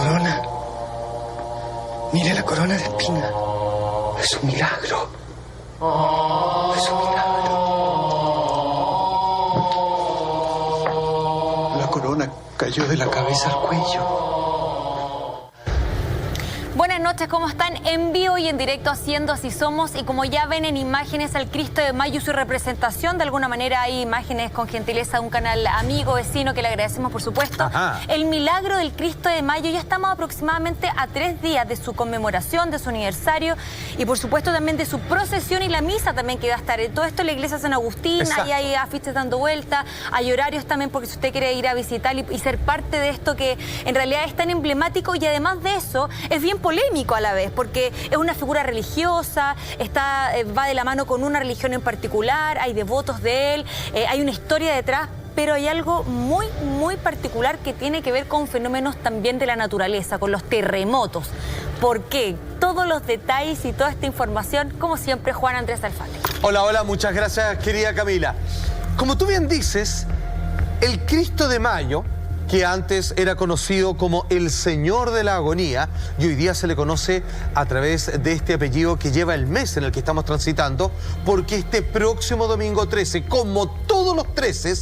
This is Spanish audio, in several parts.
corona. Mire la corona de espina. Es un milagro. Es un milagro. La corona cayó de la cabeza al cuello. Buenas noches, ¿cómo están? En vivo y en directo haciendo Así Somos, y como ya ven en imágenes al Cristo de Mayo y su representación, de alguna manera hay imágenes con gentileza de un canal amigo, vecino, que le agradecemos por supuesto. Ajá. El milagro del Cristo de Mayo, ya estamos aproximadamente a 3 días de su conmemoración, de su aniversario y por supuesto también de su procesión y la misa también que va a estar. En todo esto en la iglesia San Agustín. Exacto. Ahí hay afiches dando vuelta, hay horarios también, porque si usted quiere ir a visitar y ser parte de esto que en realidad es tan emblemático, y además de eso es bien polémico a la vez, porque es una figura religiosa, va de la mano con una religión en particular, hay devotos de él, hay una historia detrás, pero hay algo muy, muy particular que tiene que ver con fenómenos también de la naturaleza, con los terremotos. ¿Por qué? Todos los detalles y toda esta información, como siempre, Juan Andrés Alfate. Hola, hola, muchas gracias, querida Camila. Como tú bien dices, el Cristo de Mayo, que antes era conocido como el Señor de la Agonía, y hoy día se le conoce a través de este apellido que lleva el mes en el que estamos transitando, porque este próximo domingo 13, como todos los 13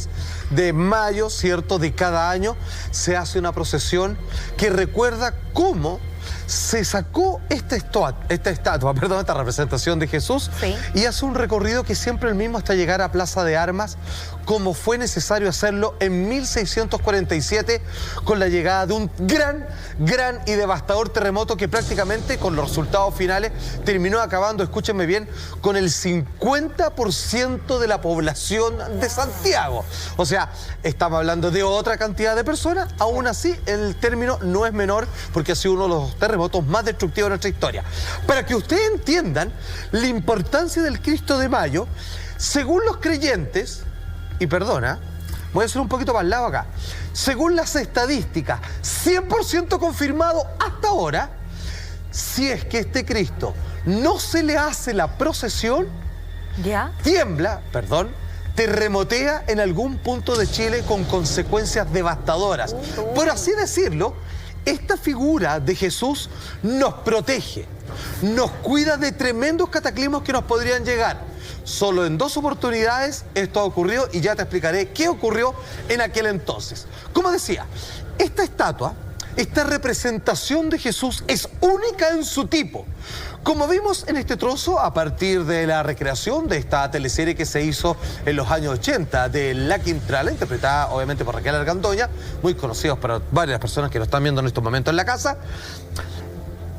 de mayo, ¿cierto?, de cada año, se hace una procesión que recuerda cómo se sacó esta representación de Jesús, sí, y hace un recorrido que siempre el mismo hasta llegar a Plaza de Armas, como fue necesario hacerlo en 1647 con la llegada de un gran y devastador terremoto que prácticamente con los resultados finales terminó acabando, escúchenme bien, con el 50% de la población de Santiago. O sea, estamos hablando de otra cantidad de personas. Aún así, el término no es menor, porque ha sido uno de los terremotos más destructivos de nuestra historia. Para que ustedes entiendan la importancia del Cristo de Mayo, según los creyentes, y perdona, voy a ser un poquito más lado acá, según las estadísticas, 100% confirmado hasta ahora, si es que este Cristo no se le hace la procesión, ¿ya? terremotea en algún punto de Chile con consecuencias devastadoras. Por así decirlo, esta figura de Jesús nos protege, nos cuida de tremendos cataclismos que nos podrían llegar. Solo en 2 oportunidades esto ha ocurrido, y ya te explicaré qué ocurrió en aquel entonces. Como decía, esta estatua, esta representación de Jesús es única en su tipo. Como vimos en este trozo, a partir de la recreación de esta teleserie que se hizo en los años 80 de La Quintrala, interpretada obviamente por Raquel Argandoña, muy conocidos para varias personas que lo están viendo en estos momentos en la casa,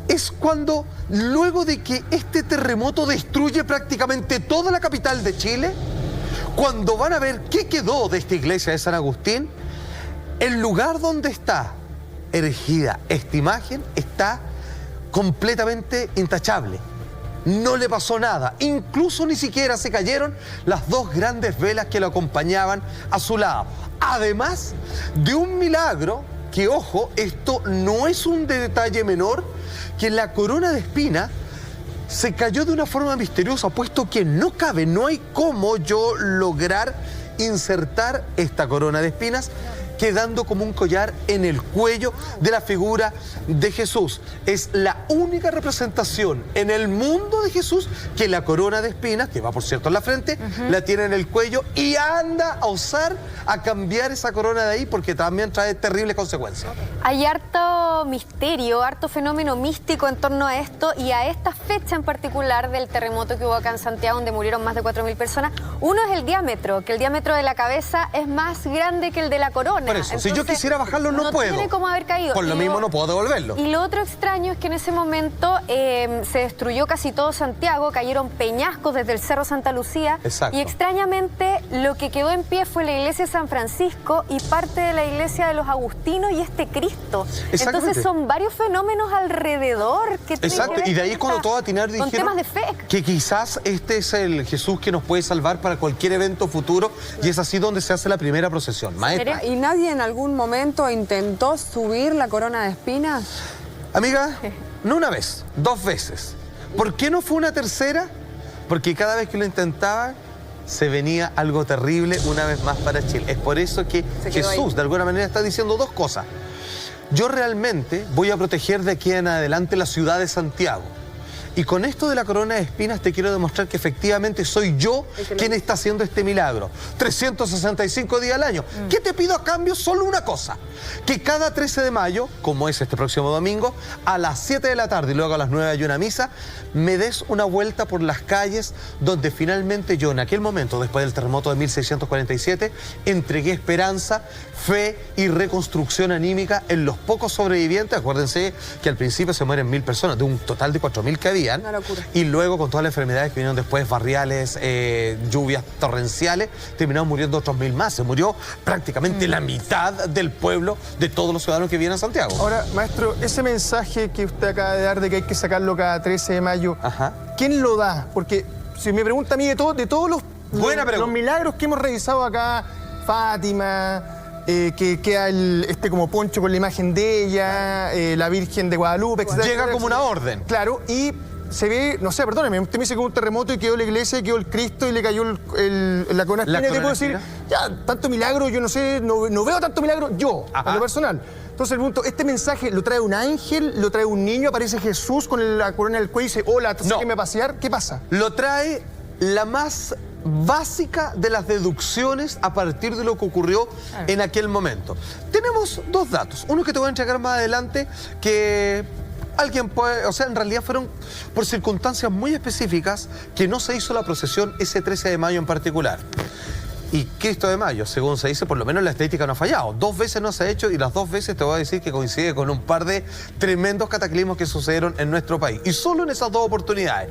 es cuando, luego de que este terremoto destruye prácticamente toda la capital de Chile, cuando van a ver qué quedó de esta iglesia de San Agustín, el lugar donde está erigida esta imagen está completamente intachable. No le pasó nada, incluso ni siquiera se cayeron las 2 grandes velas que lo acompañaban a su lado. Además de un milagro que, ojo, esto no es un detalle menor, que la corona de espina se cayó de una forma misteriosa, puesto que no cabe, no hay cómo yo lograr insertar esta corona de espinas, quedando como un collar en el cuello de la figura de Jesús. Es la única representación en el mundo de Jesús que la corona de espinas, que va por cierto en la frente, la tiene en el cuello, y anda a cambiar esa corona de ahí, porque también trae terribles consecuencias. Hay harto misterio, harto fenómeno místico en torno a esto y a esta fecha en particular del terremoto que hubo acá en Santiago, donde murieron más de 4.000 personas. Uno es el diámetro, que el diámetro de la cabeza es más grande que el de la corona. Por eso, entonces, si yo quisiera bajarlo, no puedo. No tiene cómo haber caído. Por lo mismo no puedo devolverlo. Y lo otro extraño es que en ese momento se destruyó casi todo Santiago, cayeron peñascos desde el Cerro Santa Lucía. Exacto. Y extrañamente lo que quedó en pie fue la iglesia de San Francisco y parte de la iglesia de los Agustinos y este Cristo. Entonces son varios fenómenos alrededor que tienen Exacto, que ver y de ahí con es cuando todos atinaron y con dijeron temas de fe. que quizás este es el Jesús que nos puede salvar para cualquier evento futuro, y es así donde se hace la primera procesión. Maestra. ¿Y nadie en algún momento intentó subir la corona de espinas? Amiga, no una vez, 2 veces. ¿Por qué no fue una tercera? Porque cada vez que lo intentaba se venía algo terrible una vez más para Chile. Es por eso que Jesús de alguna manera está diciendo 2 cosas. yo realmente voy a proteger de aquí en adelante la ciudad de Santiago. Y con esto de la corona de espinas te quiero demostrar que efectivamente soy yo quien está haciendo este milagro. 365 días al año. ¿Qué te pido a cambio? Solo una cosa. Que cada 13 de mayo, como es este próximo domingo, a las 7 de la tarde y luego a las 9 hay una misa, me des una vuelta por las calles donde finalmente yo en aquel momento, después del terremoto de 1647, entregué esperanza, fe y reconstrucción anímica en los pocos sobrevivientes. Acuérdense que al principio se mueren 1000 personas, de un total de 4000 que habían. Una locura. Y luego con todas las enfermedades que vinieron después, barriales, lluvias torrenciales, terminaron muriendo otros 1000 más. Se murió prácticamente la mitad del pueblo, de todos los ciudadanos que vienen a Santiago. Ahora, maestro, ese mensaje que usted acaba de dar de que hay que sacarlo cada 13 de mayo, Ajá. ¿quién lo da? Porque si me pregunta a mí de todos Buena pregunta. los milagros que hemos revisado acá, Fátima, que queda este como poncho con la imagen de ella, la Virgen de Guadalupe, etc. Llega como una orden. Claro, y se ve, no sé, perdóneme, usted me dice que hubo un terremoto y quedó la iglesia, y quedó el Cristo y le cayó la corona de La espinas, y te corona puedo decir, de ya, tanto milagro, yo no sé, no veo tanto milagro yo, Ajá. en lo personal. Entonces el punto, este mensaje lo trae un ángel, lo trae un niño, aparece Jesús con la corona del cuello y dice, hola, sáquenme a pasear, ¿qué pasa? Lo trae la más básica de las deducciones a partir de lo que ocurrió en aquel momento. Tenemos dos datos. Uno que te voy a entregar más adelante, que alguien puede, o sea, en realidad fueron por circunstancias muy específicas que no se hizo la procesión ese 13 de mayo en particular. Y Cristo de Mayo, según se dice, por lo menos la estadística no ha fallado. 2 veces no se ha hecho y las 2 veces te voy a decir que coincide con un par de tremendos cataclismos que sucedieron en nuestro país. Y solo en esas 2 oportunidades.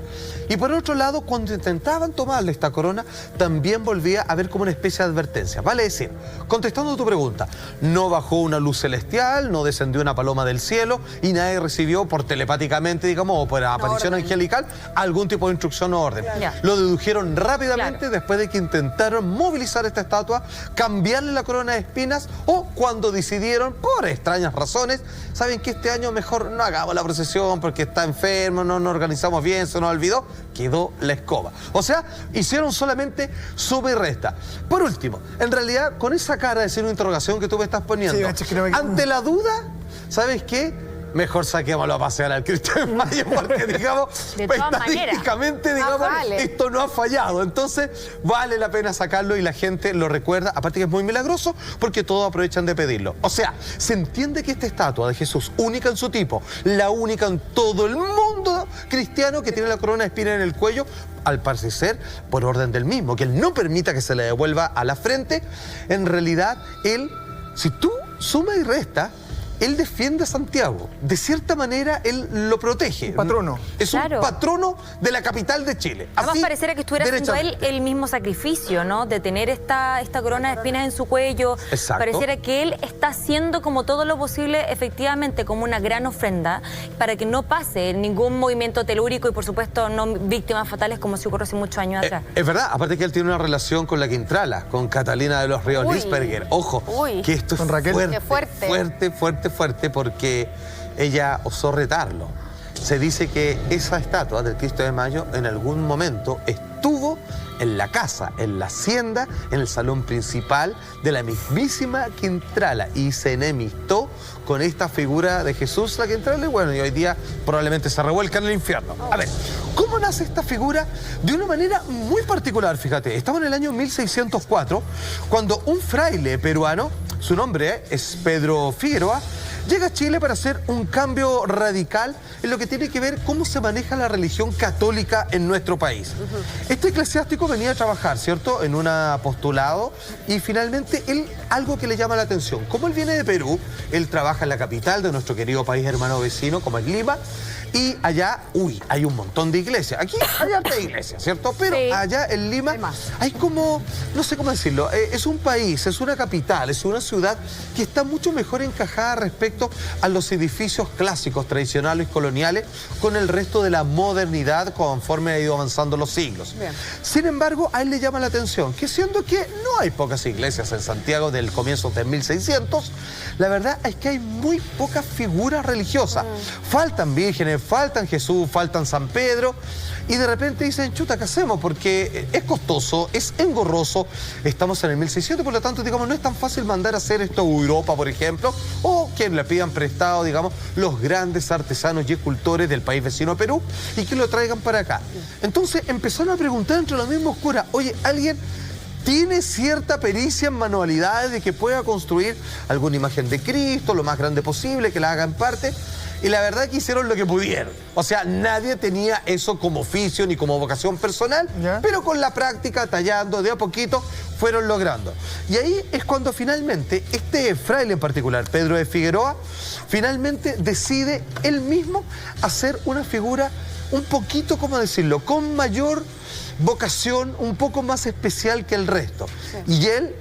Y por otro lado, cuando intentaban tomarle esta corona, también volvía a haber como una especie de advertencia. Vale decir, contestando tu pregunta, no bajó una luz celestial, no descendió una paloma del cielo y nadie recibió por telepáticamente, digamos, o por aparición angelical, algún tipo de instrucción o orden. Ya. Lo dedujeron rápidamente Claro. después de que intentaron movilizar esta estatua, cambiarle la corona de espinas, o cuando decidieron, por extrañas razones, saben que este año mejor no hagamos la procesión porque está enfermo, no nos organizamos bien, se nos olvidó, quedó la escoba. O sea, hicieron solamente suma y resta. Por último, en realidad, con esa cara de signo de interrogación que tú me estás poniendo, Sí, macho, es que no me- ante la duda, ¿sabes qué? Mejor saquémoslo a pasear al Cristo de Mayo porque, digamos, De todas maneras. estadísticamente, digamos, vale. esto no ha fallado. Entonces, vale la pena sacarlo y la gente lo recuerda. Aparte que es muy milagroso porque todos aprovechan de pedirlo. O sea, se entiende que esta estatua de Jesús, única en su tipo, la única en todo el mundo cristiano que tiene la corona de espinas en el cuello, al parecer, por orden del mismo, que él no permita que se le devuelva a la frente. En realidad, él, si tú sumas y restas, él defiende a Santiago. De cierta manera, él lo protege. Un patrono. Es Claro. un patrono de la capital de Chile. Además Así, pareciera que estuviera haciendo él derechamente. el mismo sacrificio, ¿no? De tener esta corona de espinas en su cuello. Exacto. Pareciera que él está haciendo como todo lo posible, efectivamente, como una gran ofrenda para que no pase ningún movimiento telúrico y, por supuesto, no víctimas fatales como se ocurrió hace muchos años atrás. Es verdad, aparte que él tiene una relación con la Quintrala, con Catalina de los Ríos Uy. Lisperger. Ojo, Uy. que esto es Con Raquel. fuerte, Qué fuerte, porque ella osó retarlo. Se dice que esa estatua del Cristo de Mayo en algún momento estuvo en la casa, en la hacienda, en el salón principal de la mismísima Quintrala y se enemistó con esta figura de Jesús, la Quintrala, y bueno, y hoy día probablemente se revuelca en el infierno. A ver, ¿cómo nace esta figura? De una manera muy particular, fíjate. Estamos en el año 1604, cuando un fraile peruano, su nombre es Pedro Figueroa, llega a Chile para hacer un cambio radical en lo que tiene que ver cómo se maneja la religión católica en nuestro país. Este eclesiástico venía a trabajar, ¿cierto?, en un apostolado y finalmente él, algo que le llama la atención, como él viene de Perú, él trabaja en la capital de nuestro querido país hermano vecino, como es Lima, y allá, hay un montón de iglesias. Aquí hay harta iglesia, ¿cierto? Pero Sí. allá en Lima Hay más. hay como, no sé cómo decirlo, es un país, es una capital, es una ciudad que está mucho mejor encajada respecto a los edificios clásicos, tradicionales, coloniales, con el resto de la modernidad conforme ha ido avanzando los siglos. Bien. Sin embargo, a él le llama la atención que siendo que no hay pocas iglesias en Santiago del comienzo de 1600, la verdad es que hay muy pocas figuras religiosas. Faltan vírgenes, faltan Jesús, faltan San Pedro, y de repente dicen, chuta, ¿qué hacemos? Porque es costoso, es engorroso, estamos en el 1600, por lo tanto, digamos, no es tan fácil mandar a hacer esto a Europa, por ejemplo, o que le pidan prestado, digamos, los grandes artesanos y escultores del país vecino Perú, y que lo traigan para acá. Entonces empezaron a preguntar entre los mismos curas, oye, ¿alguien tiene cierta pericia en manualidades de que pueda construir alguna imagen de Cristo, lo más grande posible, que la haga en parte? Y la verdad que hicieron lo que pudieron. O sea, nadie tenía eso como oficio ni como vocación personal, pero con la práctica, tallando de a poquito, fueron logrando. Y ahí es cuando finalmente este fraile en particular, Pedro de Figueroa, finalmente decide él mismo hacer una figura un poquito, ¿cómo decirlo?, con mayor vocación, un poco más especial que el resto. Sí. Y él,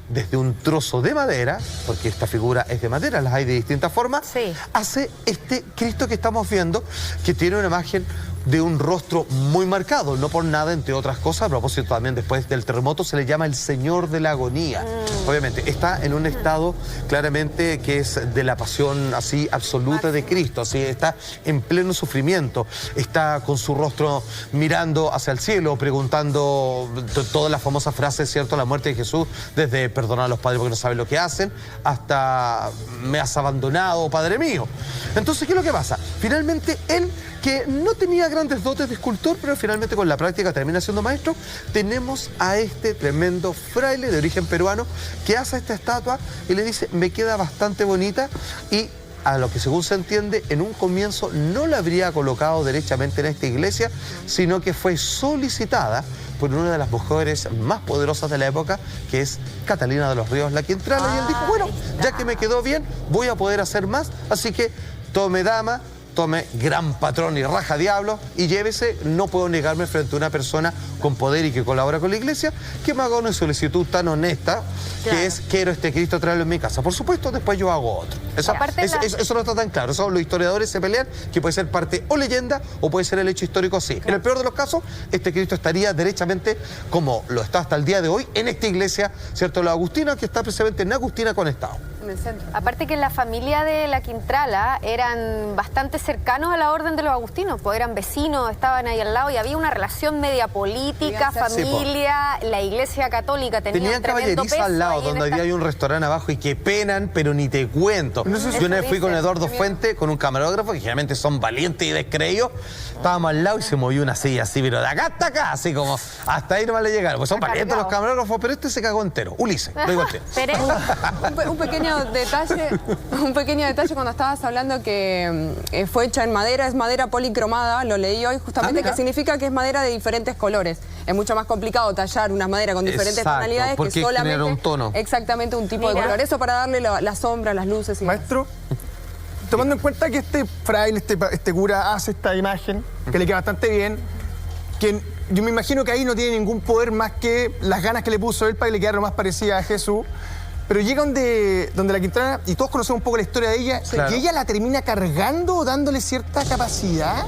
desde un trozo de madera, porque esta figura es de madera, las hay de distintas formas, sí, hace este Cristo que estamos viendo, que tiene una imagen de un rostro muy marcado, no por nada, entre otras cosas, a propósito también después del terremoto, se le llama el Señor de la Agonía. Obviamente, está en un estado claramente que es de la pasión así absoluta de Cristo, así está en pleno sufrimiento, está con su rostro mirando hacia el cielo, preguntando todas las famosas frases, ¿cierto?, la muerte de Jesús, desde perdonar a los padres porque no saben lo que hacen, hasta me has abandonado, Padre mío. Entonces, ¿qué es lo que pasa? Finalmente, él, que no tenía grandes dotes de escultor, pero finalmente con la práctica termina siendo maestro, tenemos a este tremendo fraile de origen peruano que hace esta estatua y le dice, me queda bastante bonita, y a lo que según se entiende, en un comienzo no la habría colocado derechamente en esta iglesia, sino que fue solicitada por una de las mujeres más poderosas de la época, que es Catalina de los Ríos La Quintrala, y él dijo, bueno, ya que me quedó bien, voy a poder hacer más, así que tome dama, tome gran patrón y raja diablo y llévese, no puedo negarme frente a una persona con poder y que colabora con la iglesia, que me haga una solicitud tan honesta, claro, que es, quiero este Cristo traerlo en mi casa. Por supuesto, después yo hago otro. Eso no está tan claro. Eso los historiadores se pelean, que puede ser parte o leyenda o puede ser el hecho histórico, sí. Claro. En el peor de los casos, este Cristo estaría derechamente, como lo está hasta el día de hoy, en esta iglesia, ¿cierto?, la Agustina, que está precisamente en Agustina conectado. En el centro. Aparte que la familia de La Quintrala eran bastante cercanos a la orden de los agustinos, pues eran vecinos, estaban ahí al lado y había una relación media política, familia, sí, la iglesia católica tenían caballeriza al lado, donde había un restaurante abajo y que penan, pero ni te cuento. Yo una vez fui con Eduardo Fuente, con un camarógrafo, que generalmente son valientes y descreídos, estábamos al lado y se movió una silla así, pero de acá hasta acá, así como hasta ahí nomás le llegaron. Pues son valientes los camarógrafos, pero este se cagó entero. Ulises, lo digo entero. Un pequeño detalle cuando estabas hablando que fue hecha en madera, es madera policromada, lo leí hoy justamente, que significa que es madera de diferentes colores. Es mucho más complicado tallar una madera con diferentes tonalidades que solamente un tono. Exactamente un tipo de color. Eso para darle la sombra, las luces y Maestro, tomando en cuenta que este fraile, este cura hace esta imagen, que le queda bastante bien, que yo me imagino que ahí no tiene ningún poder más que las ganas que le puso él para que le quedara lo más parecida a Jesús. Pero llega donde La Quintrala, y todos conocemos un poco la historia de ella, claro, y ella la termina cargando o dándole cierta capacidad.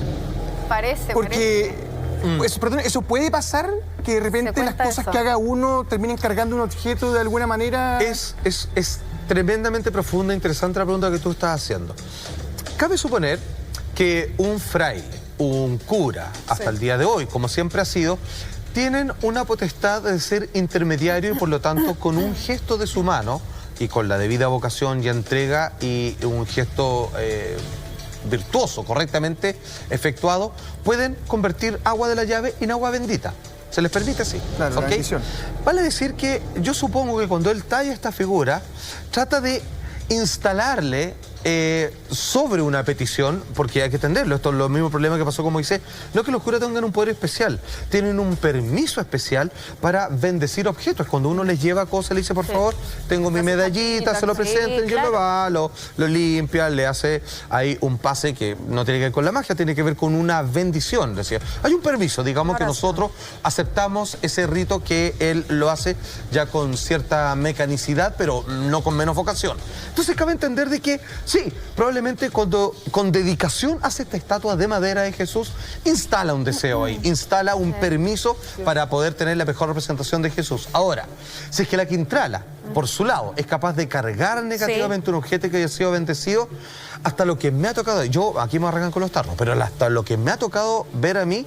Porque eso puede pasar, que de repente las cosas que haga uno terminen cargando un objeto de alguna manera. Es tremendamente profunda e interesante la pregunta que tú estás haciendo. Cabe suponer que un fraile, un cura, hasta el día de hoy, como siempre ha sido, tienen una potestad de ser intermediario y por lo tanto con un gesto de su mano y con la debida vocación y entrega y un gesto virtuoso, correctamente efectuado, pueden convertir agua de la llave en agua bendita. Se les permite así. Claro, ¿okay? Vale decir que yo supongo que cuando él talla esta figura, trata de instalarle sobre una petición, porque hay que entenderlo, esto es lo mismo problema que pasó con Moisés, no es que los curas tengan un poder especial, tienen un permiso especial para bendecir objetos. Cuando uno les lleva cosas, le dice, por favor, tengo mi medallita, se lo presenten, yo lo limpia, le hace ahí un pase que no tiene que ver con la magia, tiene que ver con una bendición. Es decir, hay un permiso, digamos, que nosotros aceptamos ese rito que él lo hace ya con cierta mecanicidad, pero no con menos vocación. Entonces cabe entender de que Sí, probablemente cuando con dedicación hace esta estatua de madera de Jesús, instala un deseo ahí, instala un permiso para poder tener la mejor representación de Jesús. Ahora, si es que la Quintrala, por su lado, es capaz de cargar negativamente un objeto que haya sido bendecido, hasta lo que me ha tocado, yo aquí me arrancan con los tarros, pero hasta lo que me ha tocado ver a mí,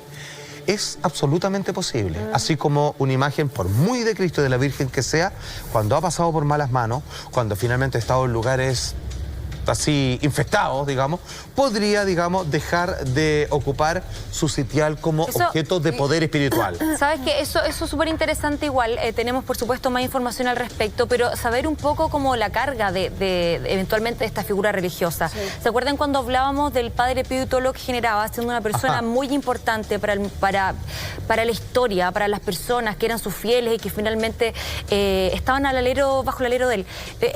es absolutamente posible. Así como una imagen, por muy de Cristo y de la Virgen que sea, cuando ha pasado por malas manos, cuando finalmente ha estado en lugares así infectados, digamos, podría, digamos, dejar de ocupar su sitial como objeto de poder espiritual. Sabes que eso es súper interesante igual, tenemos por supuesto más información al respecto, pero saber un poco como la carga de eventualmente de esta figura religiosa. Sí. ¿Se acuerdan cuando hablábamos del padre Pío y todo lo que generaba, siendo una persona muy importante para la historia, para las personas que eran sus fieles y que finalmente estaban bajo el alero de él?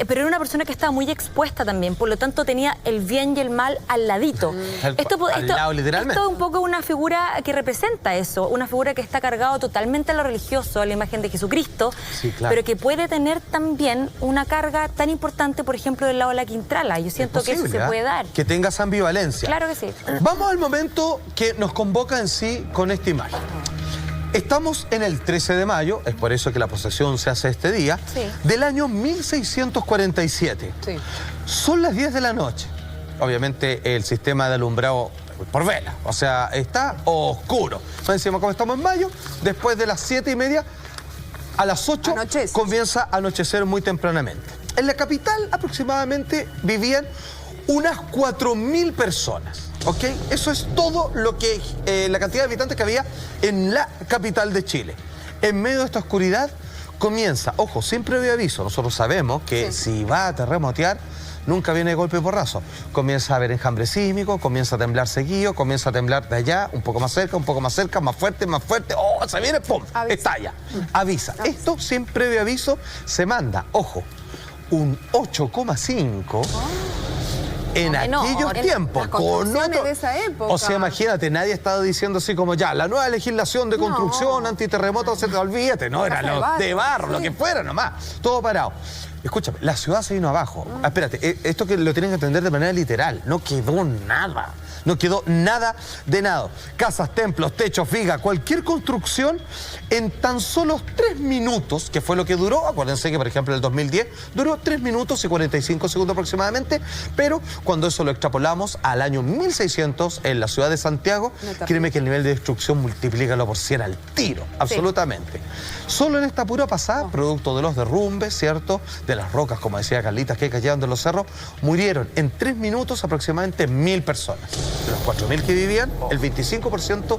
Pero era una persona que estaba muy expuesta también, por lo tanto tenía el bien y el mal al ladito. Al lado, literalmente. Esto es un poco una figura que representa eso, una figura que está cargada totalmente a lo religioso, a la imagen de Jesucristo, sí, claro, pero que puede tener también una carga tan importante, por ejemplo, del lado de la Quintrala. Yo siento que eso se puede dar. Que tenga esa ambivalencia. Claro que sí. Vamos al momento que nos convoca en sí con esta imagen. Estamos en el 13 de mayo, es por eso que la procesión se hace este día, sí, del año 1647. Sí. Son las 10 de la noche. Obviamente el sistema de alumbrado por vela, o sea, está oscuro. Encima, como estamos en mayo, después de las 7:30, a las 8 comienza a anochecer muy tempranamente. En la capital aproximadamente vivían unas 4.000 personas. ¿Ok? Eso es todo lo que la cantidad de habitantes que había en la capital de Chile. En medio de esta oscuridad comienza, ojo, sin previo aviso, nosotros sabemos que si va a terremotear, nunca viene de golpe y porrazo. Comienza a haber enjambre sísmico, comienza a temblar seguido, comienza a temblar de allá, un poco más cerca, más fuerte, ¡oh! Se viene, ¡pum! Avisa. Estalla. Avisa. Esto sin previo aviso se manda, ojo, un 8,5... en aquellos tiempos, con de esa época. O sea, imagínate, nadie estaba diciendo así como ya, la nueva legislación de construcción antiterremoto, se te olvídate, no, era de barro, lo que fuera nomás, todo parado. Escúchame, la ciudad se vino abajo. Espérate, esto que lo tienen que entender de manera literal, no quedó nada. No quedó nada de nada. Casas, templos, techos, vigas, cualquier construcción en tan solo 3 minutos, que fue lo que duró. Acuérdense que, por ejemplo, el 2010 duró 3 minutos y 45 segundos aproximadamente, pero cuando eso lo extrapolamos al año 1600 en la ciudad de Santiago, créeme que el nivel de destrucción multiplícalo por 100 al tiro, absolutamente. Solo en esta pura pasada, producto de los derrumbes, ¿cierto?, de las rocas, como decía Carlitas, que cayeron de los cerros, murieron en 3 minutos aproximadamente 1.000 personas. De los 4.000 que vivían, el 25%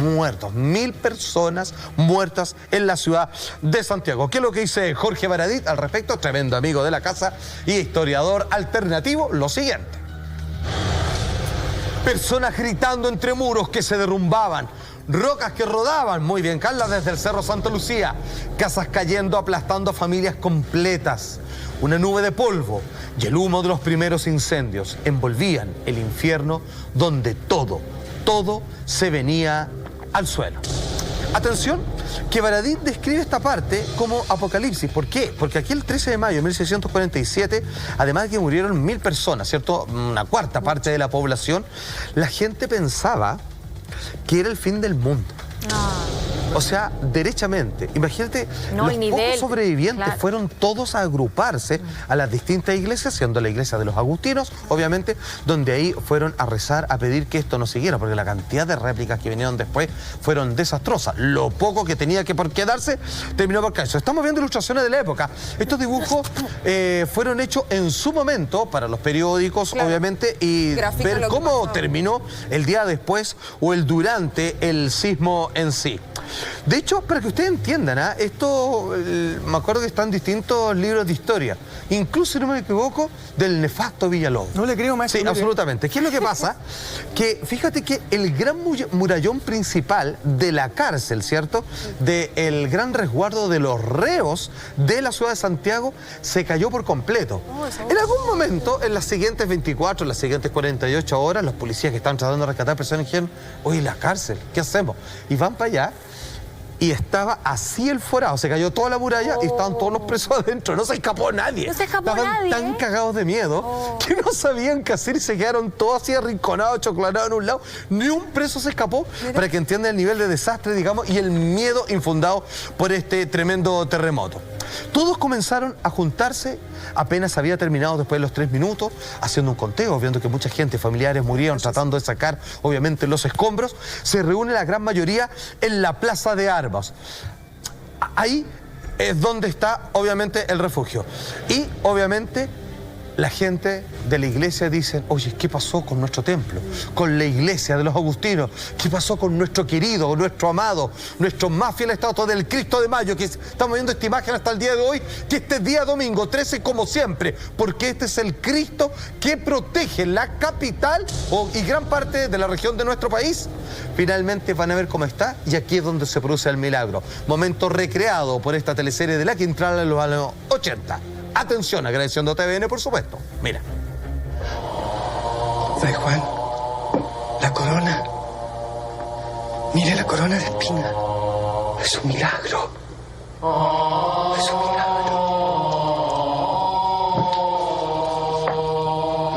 muertos. 1.000 personas muertas en la ciudad de Santiago. ¿Qué es lo que dice Jorge Baradit al respecto? Tremendo amigo de la casa y historiador alternativo. Lo siguiente: personas gritando entre muros que se derrumbaban, rocas que rodaban, muy bien, Carla, desde el Cerro Santa Lucía, casas cayendo, aplastando a familias completas, una nube de polvo y el humo de los primeros incendios envolvían el infierno donde todo se venía al suelo. Atención, que Baradit describe esta parte como apocalipsis. ¿Por qué? Porque aquí el 13 de mayo de 1647, además de que murieron 1.000 personas, ¿cierto?, una cuarta parte de la población, la gente pensaba que era el fin del mundo. O sea, derechamente. Imagínate, los pocos sobrevivientes fueron todos a agruparse a las distintas iglesias, siendo la iglesia de los agustinos, obviamente, donde ahí fueron a rezar, a pedir que esto no siguiera, porque la cantidad de réplicas que vinieron después fueron desastrosas. Lo poco que tenía que por quedarse, terminó por caerse. Estamos viendo ilustraciones de la época. Estos dibujos fueron hechos en su momento para los periódicos, obviamente, y ver cómo terminó el día después o el durante el sismo en sí. De hecho, para que ustedes entiendan, esto me acuerdo que están distintos libros de historia, incluso, si no me equivoco, del nefasto Villalobos. No le creo, maestro. Sí, absolutamente. ¿Qué es lo que pasa? Que fíjate que el gran murallón principal de la cárcel, ¿cierto?, del gran resguardo de los reos de la ciudad de Santiago, se cayó por completo. En algún momento, en las siguientes 24, en las siguientes 48 horas, los policías que estaban tratando de rescatar personas dijeron: oye, la cárcel, ¿qué hacemos? Y van para allá y estaba así el forado, se cayó toda la muralla y estaban todos los presos adentro, no se escapó nadie. No se escapó Estaban nadie, tan cagados de miedo que no sabían qué hacer y se quedaron todos así arrinconados, chocolados en un lado. Ni un preso se escapó, para que entiendan el nivel de desastre, digamos, y el miedo infundado por este tremendo terremoto. Todos comenzaron a juntarse, apenas había terminado después de los 3 minutos, haciendo un conteo, viendo que mucha gente, familiares murieron, tratando de sacar, obviamente, los escombros. Se reúne la gran mayoría en la Plaza de Armas. Ahí es donde está, obviamente, el refugio. Y, obviamente, la gente de la iglesia dice, oye, ¿qué pasó con nuestro templo? Con la iglesia de los agustinos. ¿Qué pasó con nuestro querido, nuestro amado, nuestro más fiel estatua del Cristo de Mayo? Que estamos viendo esta imagen hasta el día de hoy, que este día domingo 13 como siempre, porque este es el Cristo que protege la capital y gran parte de la región de nuestro país. Finalmente van a ver cómo está, y aquí es donde se produce el milagro. Momento recreado por esta teleserie de La Quintrala en los años 80. Atención, agradeciendo a TVN, por supuesto. Mira. Fray Juan, la corona. Mire la corona de espina. Es un milagro. Es un milagro.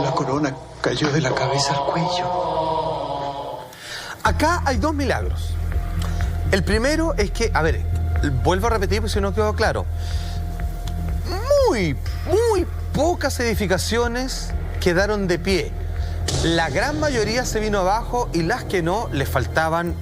La corona cayó de la cabeza al cuello. Acá hay 2 milagros. El primero es que, a ver, vuelvo a repetir porque si no quedó claro. Muy pocas edificaciones quedaron de pie. La gran mayoría se vino abajo y las que no, les faltaban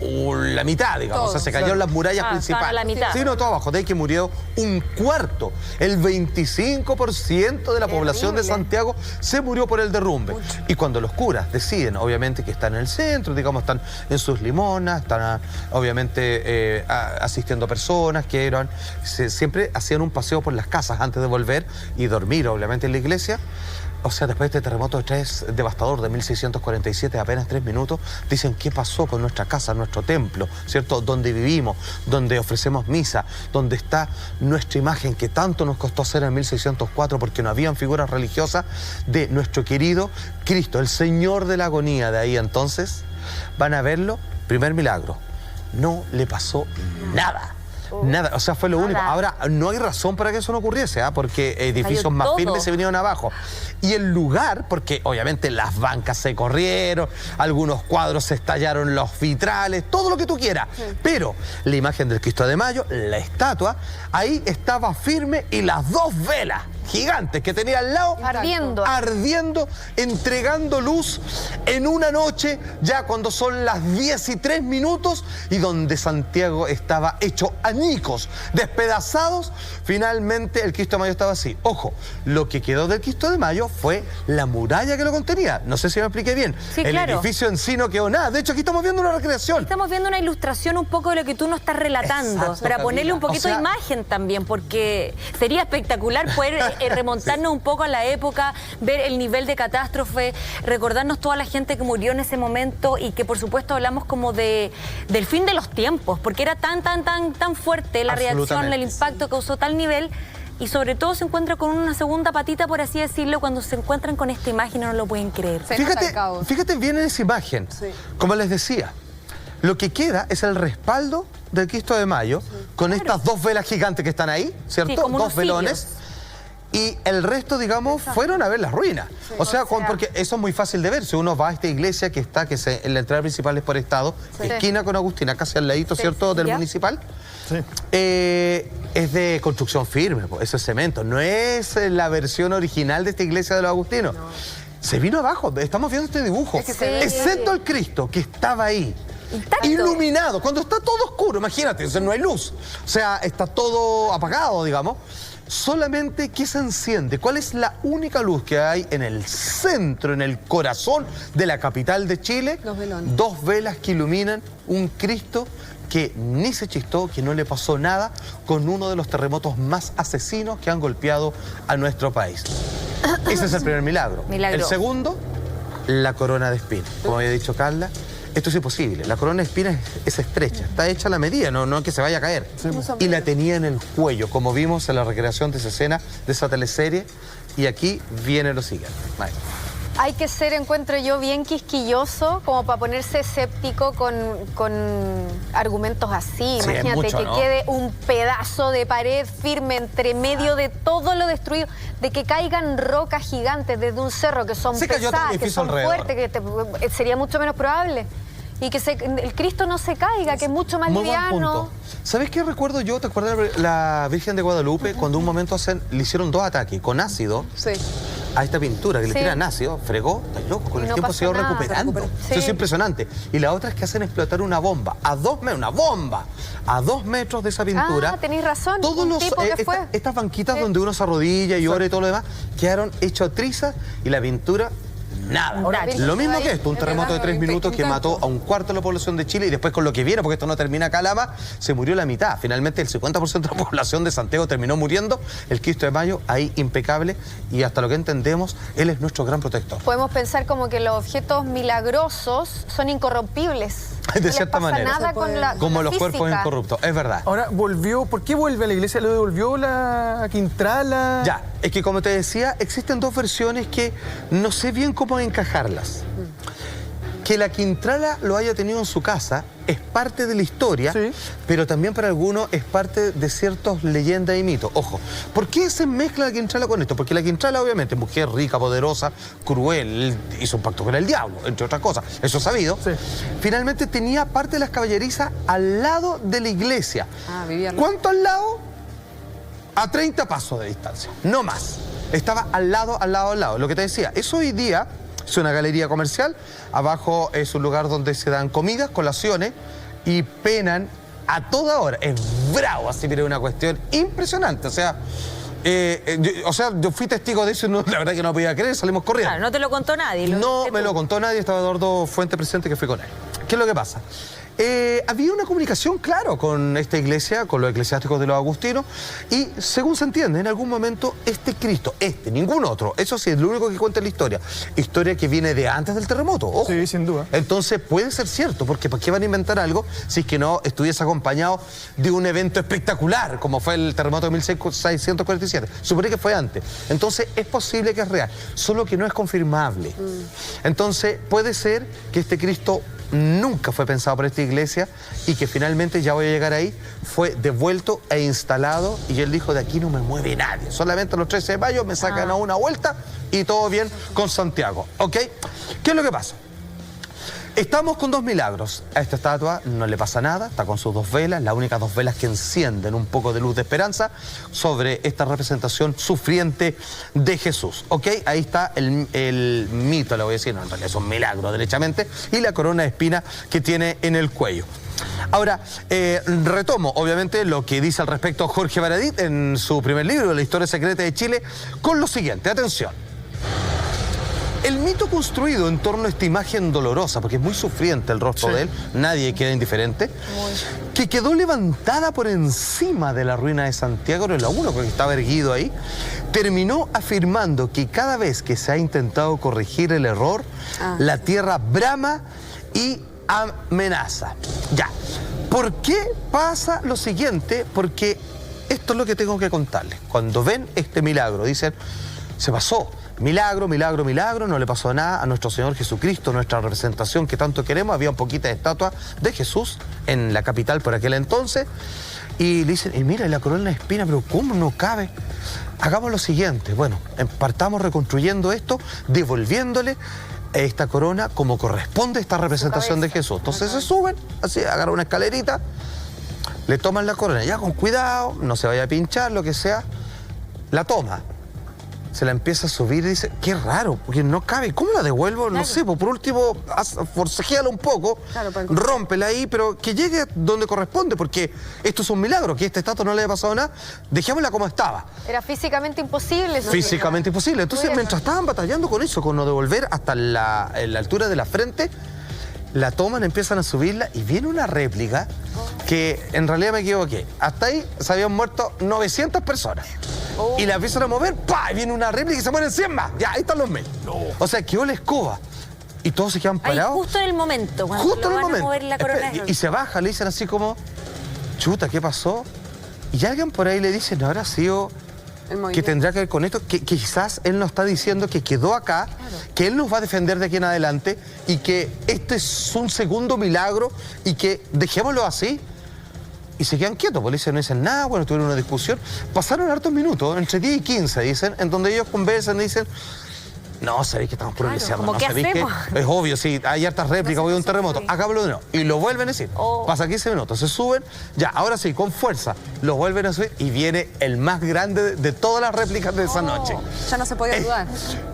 la mitad, digamos. Todo, o sea, se cayeron las murallas principales. la mitad. Se vino todo abajo, de ahí que murió un cuarto. El 25% de la población de Santiago se murió por el derrumbe. Y cuando los curas deciden, obviamente, que están en el centro, digamos, están en sus limonas, están obviamente asistiendo a personas que eran... siempre hacían un paseo por las casas antes de volver y dormir, obviamente, en la iglesia. O sea, después de este terremoto de 3 devastador de 1647, apenas 3 minutos, dicen qué pasó con nuestra casa, nuestro templo, ¿cierto? Donde vivimos, donde ofrecemos misa, donde está nuestra imagen que tanto nos costó hacer en 1604 porque no habían figuras religiosas de nuestro querido Cristo, el Señor de la agonía. De ahí entonces van a verlo, primer milagro, no le pasó nada. Nada, o sea, fue lo único. Ahora, no hay razón para que eso no ocurriese, porque edificios más firmes se vinieron abajo. Y el lugar, porque obviamente las bancas se corrieron, algunos cuadros se estallaron, los vitrales, todo lo que tú quieras. Pero la imagen del Cristo de Mayo, la estatua, ahí estaba firme y las 2 velas gigantes que tenía al lado, ardiendo, entregando luz en una noche, ya cuando son las 10:03 minutos, y donde Santiago estaba hecho añicos, despedazados. Finalmente el Cristo de Mayo estaba así. Ojo, lo que quedó del Cristo de Mayo fue la muralla que lo contenía. No sé si me expliqué bien. Sí, el edificio en sí no quedó nada. De hecho, aquí estamos viendo una recreación. Estamos viendo una ilustración un poco de lo que tú nos estás relatando. Exacto, para ponerle un poquito o sea, de imagen también, porque sería espectacular poder remontarnos un poco a la época, ver el nivel de catástrofe, recordarnos toda la gente que murió en ese momento y que por supuesto hablamos como del fin de los tiempos, porque era tan fuerte la reacción, el impacto causó tal nivel. Y sobre todo se encuentra con una segunda patita, por así decirlo, cuando se encuentran con esta imagen y no lo pueden creer. Fíjate bien en esa imagen. Como les decía, lo que queda es el respaldo del Cristo de Mayo, con estas 2 velas gigantes que están ahí, ¿cierto? Sí, como 2 velones. cirios. Y el resto, digamos, fueron a ver las ruinas. O sea, porque eso es muy fácil de ver. Si uno va a esta iglesia que está, en la entrada principal es por estado, esquina con Agustina, casi al ladito, ¿cierto?, del municipal. Es de construcción firme, eso es cemento. No es la versión original de esta iglesia de los agustinos. Se vino abajo, estamos viendo este dibujo. Excepto el Cristo, que estaba ahí. Intacto. Iluminado, cuando está todo oscuro, imagínate, o sea, no hay luz. O sea, está todo apagado, digamos. Solamente que se enciende. ¿Cuál es la única luz que hay en el centro, en el corazón de la capital de Chile? 2 velones. 2 velas que iluminan un Cristo que ni se chistó, que no le pasó nada con uno de los terremotos más asesinos que han golpeado a nuestro país. Ese es el primer milagro. El segundo, la corona de espinas. Como había dicho Carla, esto es imposible. La corona de espinas es estrecha, está hecha a la medida, no que se vaya a caer. Y la tenía en el cuello, como vimos en la recreación de esa escena, de esa teleserie. Y aquí viene lo siguiente. Hay que ser, encuentro yo, bien quisquilloso como para ponerse escéptico con argumentos así. Sí, es Imagínate mucho, que ¿no? quede un pedazo de pared firme entre medio de todo lo destruido, de que caigan rocas gigantes desde un cerro que son Se cayó otro pesadas, que edificio son alrededor. fuertes, que sería mucho menos probable. Y que el Cristo no se caiga, que es mucho más Muy buen liviano. punto. ¿Sabes qué recuerdo yo? ¿Te acuerdas de la Virgen de Guadalupe? Cuando un momento le hicieron 2 ataques con ácido Sí. a esta pintura, que le Sí. tiran ácido, fregó, está loco, con Y el no tiempo se ha ido pasó nada. recuperando. Se recuperó. Eso es Sí. impresionante. Y la otra es que hacen explotar una bomba a 2 metros, una bomba a 2 metros de esa pintura. Ah, tenéis razón, Todos un los tipo que fue. estas banquitas Sí. donde uno se arrodilla y ora y todo lo demás quedaron hechos trizas y la pintura nada. Ahora, Lo mismo ahí, que esto, un es terremoto de verdad, 3 minutos que intacto. mató a 1/4 de la población de Chile y después con lo que viene, porque esto no termina acá la más, se murió la mitad. Finalmente el 50% de la población de Santiago terminó muriendo. El Cristo de Mayo ahí impecable y hasta lo que entendemos, Él es nuestro gran protector. Podemos pensar como que los objetos milagrosos son incorrompibles. De No les cierta pasa manera. nada con la Como con la los cuerpos física. incorruptos, es verdad. Ahora, ¿por qué vuelve a la iglesia? ¿Lo devolvió la Quintrala? Ya, es que como te decía, existen 2 versiones que no sé bien cómo encajarlas. Que la Quintrala lo haya tenido en su casa es parte de la historia, Sí. pero también para algunos es parte de ciertas leyendas y mitos. Ojo, ¿por qué se mezcla la Quintrala con esto? Porque la Quintrala, obviamente, mujer rica, poderosa, cruel, hizo un pacto con el diablo, entre otras cosas. Eso es sabido. Sí. Finalmente tenía parte de las caballerizas al lado de la iglesia. Ah, vivía al lado. ¿Cuánto al lado? A 30 pasos de distancia, no más. Estaba al lado, al lado, al lado. Lo que te decía, eso hoy día es una galería comercial, abajo es un lugar donde se dan comidas, colaciones y penan a toda hora. Es bravo, así, pero es una cuestión impresionante. O sea, yo fui testigo de eso y la verdad que no podía creer, salimos corriendo. Claro, no te lo contó nadie. No viste me tú. lo contó nadie, estaba Eduardo Fuente presente que fui con él. ¿Qué es lo que pasa? Había una comunicación, claro, con esta iglesia, con los eclesiásticos de los agustinos, y según se entiende, en algún momento este Cristo, ningún otro, eso sí, es lo único que cuenta en la historia que viene de antes del terremoto, ojo. Sí, sin duda. Entonces puede ser cierto, porque ¿para qué van a inventar algo si es que no estuviese acompañado de un evento espectacular, como fue el terremoto de 1647? Supone que fue antes. Entonces es posible que es real, solo que no es confirmable. Entonces puede ser que este Cristo nunca fue pensado por esta iglesia y que finalmente, ya voy a llegar ahí, fue devuelto e instalado y él dijo, de aquí no me mueve nadie, solamente los 13 de mayo me sacan a una vuelta y todo bien con Santiago, ¿ok? ¿Qué es lo que pasa? Estamos con 2 milagros. A esta estatua no le pasa nada, está con sus 2 velas, las únicas 2 velas que encienden un poco de luz de esperanza sobre esta representación sufriente de Jesús. ¿Ok? Ahí está el mito, le voy a decir, no, en realidad es un milagro, derechamente, y la corona de espinas que tiene en el cuello. Ahora, retomo, obviamente, lo que dice al respecto Jorge Baradit en su primer libro, La historia secreta de Chile, con lo siguiente, atención. El mito construido en torno a esta imagen dolorosa, porque es muy sufriente el rostro de él, nadie queda indiferente, que quedó levantada por encima de la ruina de Santiago, no es la única que estaba erguido ahí, terminó afirmando que cada vez que se ha intentado corregir el error, la tierra brama y amenaza. Ya, ¿por qué pasa lo siguiente? Porque esto es lo que tengo que contarles. Cuando ven este milagro, dicen, se pasó. Milagro, milagro, milagro, no le pasó nada a nuestro Señor Jesucristo, nuestra representación que tanto queremos. Había un poquito de estatua de Jesús en la capital por aquel entonces. Y le dicen, y mira, la corona de espinas, pero ¿cómo no cabe? Hagamos lo siguiente, bueno, partamos reconstruyendo esto, devolviéndole esta corona como corresponde a esta representación de Jesús. Entonces se suben, así, agarran una escalerita, le toman la corona, ya con cuidado, no se vaya a pinchar, lo que sea, la toma. Se la empieza a subir y dice, qué raro, porque no cabe. ¿Cómo la devuelvo? No sé, pues por último, forcejeala un poco, Claro, rómpela ahí, pero que llegue donde corresponde, porque esto es un milagro, que a esta estatua no le haya pasado nada, dejémosla como estaba. Era físicamente imposible. Físicamente imposible. Entonces, Muy bien. mientras estaban batallando con eso, con no devolver hasta la altura de la frente, la toman, empiezan a subirla y viene una réplica que en realidad me equivoqué. Hasta ahí se habían muerto 900 personas. Y la empiezan a mover, ¡pah! Y viene una réplica y se mueren 100 más. Ya, ahí están los 1000. No. O sea, quedó la escoba. Y todos se quedan Ahí parados. justo en el momento, cuando Justo en lo el van a momento. mover la corona. Espera, y se baja, le dicen así como, chuta, ¿qué pasó? Y alguien por ahí le dice, no habrá sido que tendrá que ver con esto, que quizás él nos está diciendo que quedó acá, que él nos va a defender de aquí en adelante y que este es un segundo milagro y que dejémoslo así. Y se quedan quietos, porque no dicen nada, bueno, tuvieron una discusión. Pasaron hartos minutos, entre 10 y 15, dicen, en donde ellos conversan y dicen, no, sabéis que estamos progresando, como, ¿no? ¿qué ¿Sabéis hacemos? que es obvio, sí, hay hartas réplicas, voy a un terremoto, hagámoslo de nuevo. Y lo vuelven a decir, pasa 15 minutos, se suben, ya, ahora sí, con fuerza, lo vuelven a subir y viene el más grande de todas las réplicas de esa noche. Ya no se podía dudar.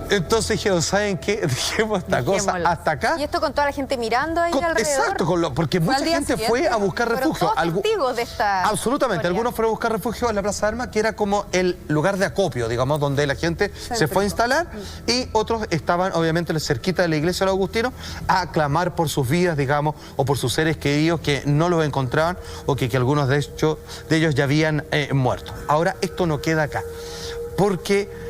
Entonces dijeron, ¿saben qué? Dejemos esta cosa hasta acá. Y esto con toda la gente mirando ahí alrededor. Exacto, porque mucha gente fue a buscar refugio. Pero todos testigos de esta Absolutamente, historia. algunos fueron a buscar refugio en la Plaza de Armas, que era como el lugar de acopio, digamos, donde la gente se fue a instalar, y otros estaban, obviamente, cerquita de la iglesia de los agustinos, a clamar por sus vidas, digamos, o por sus seres queridos que no los encontraban, o que algunos de ellos ya habían muerto. Ahora, esto no queda acá, porque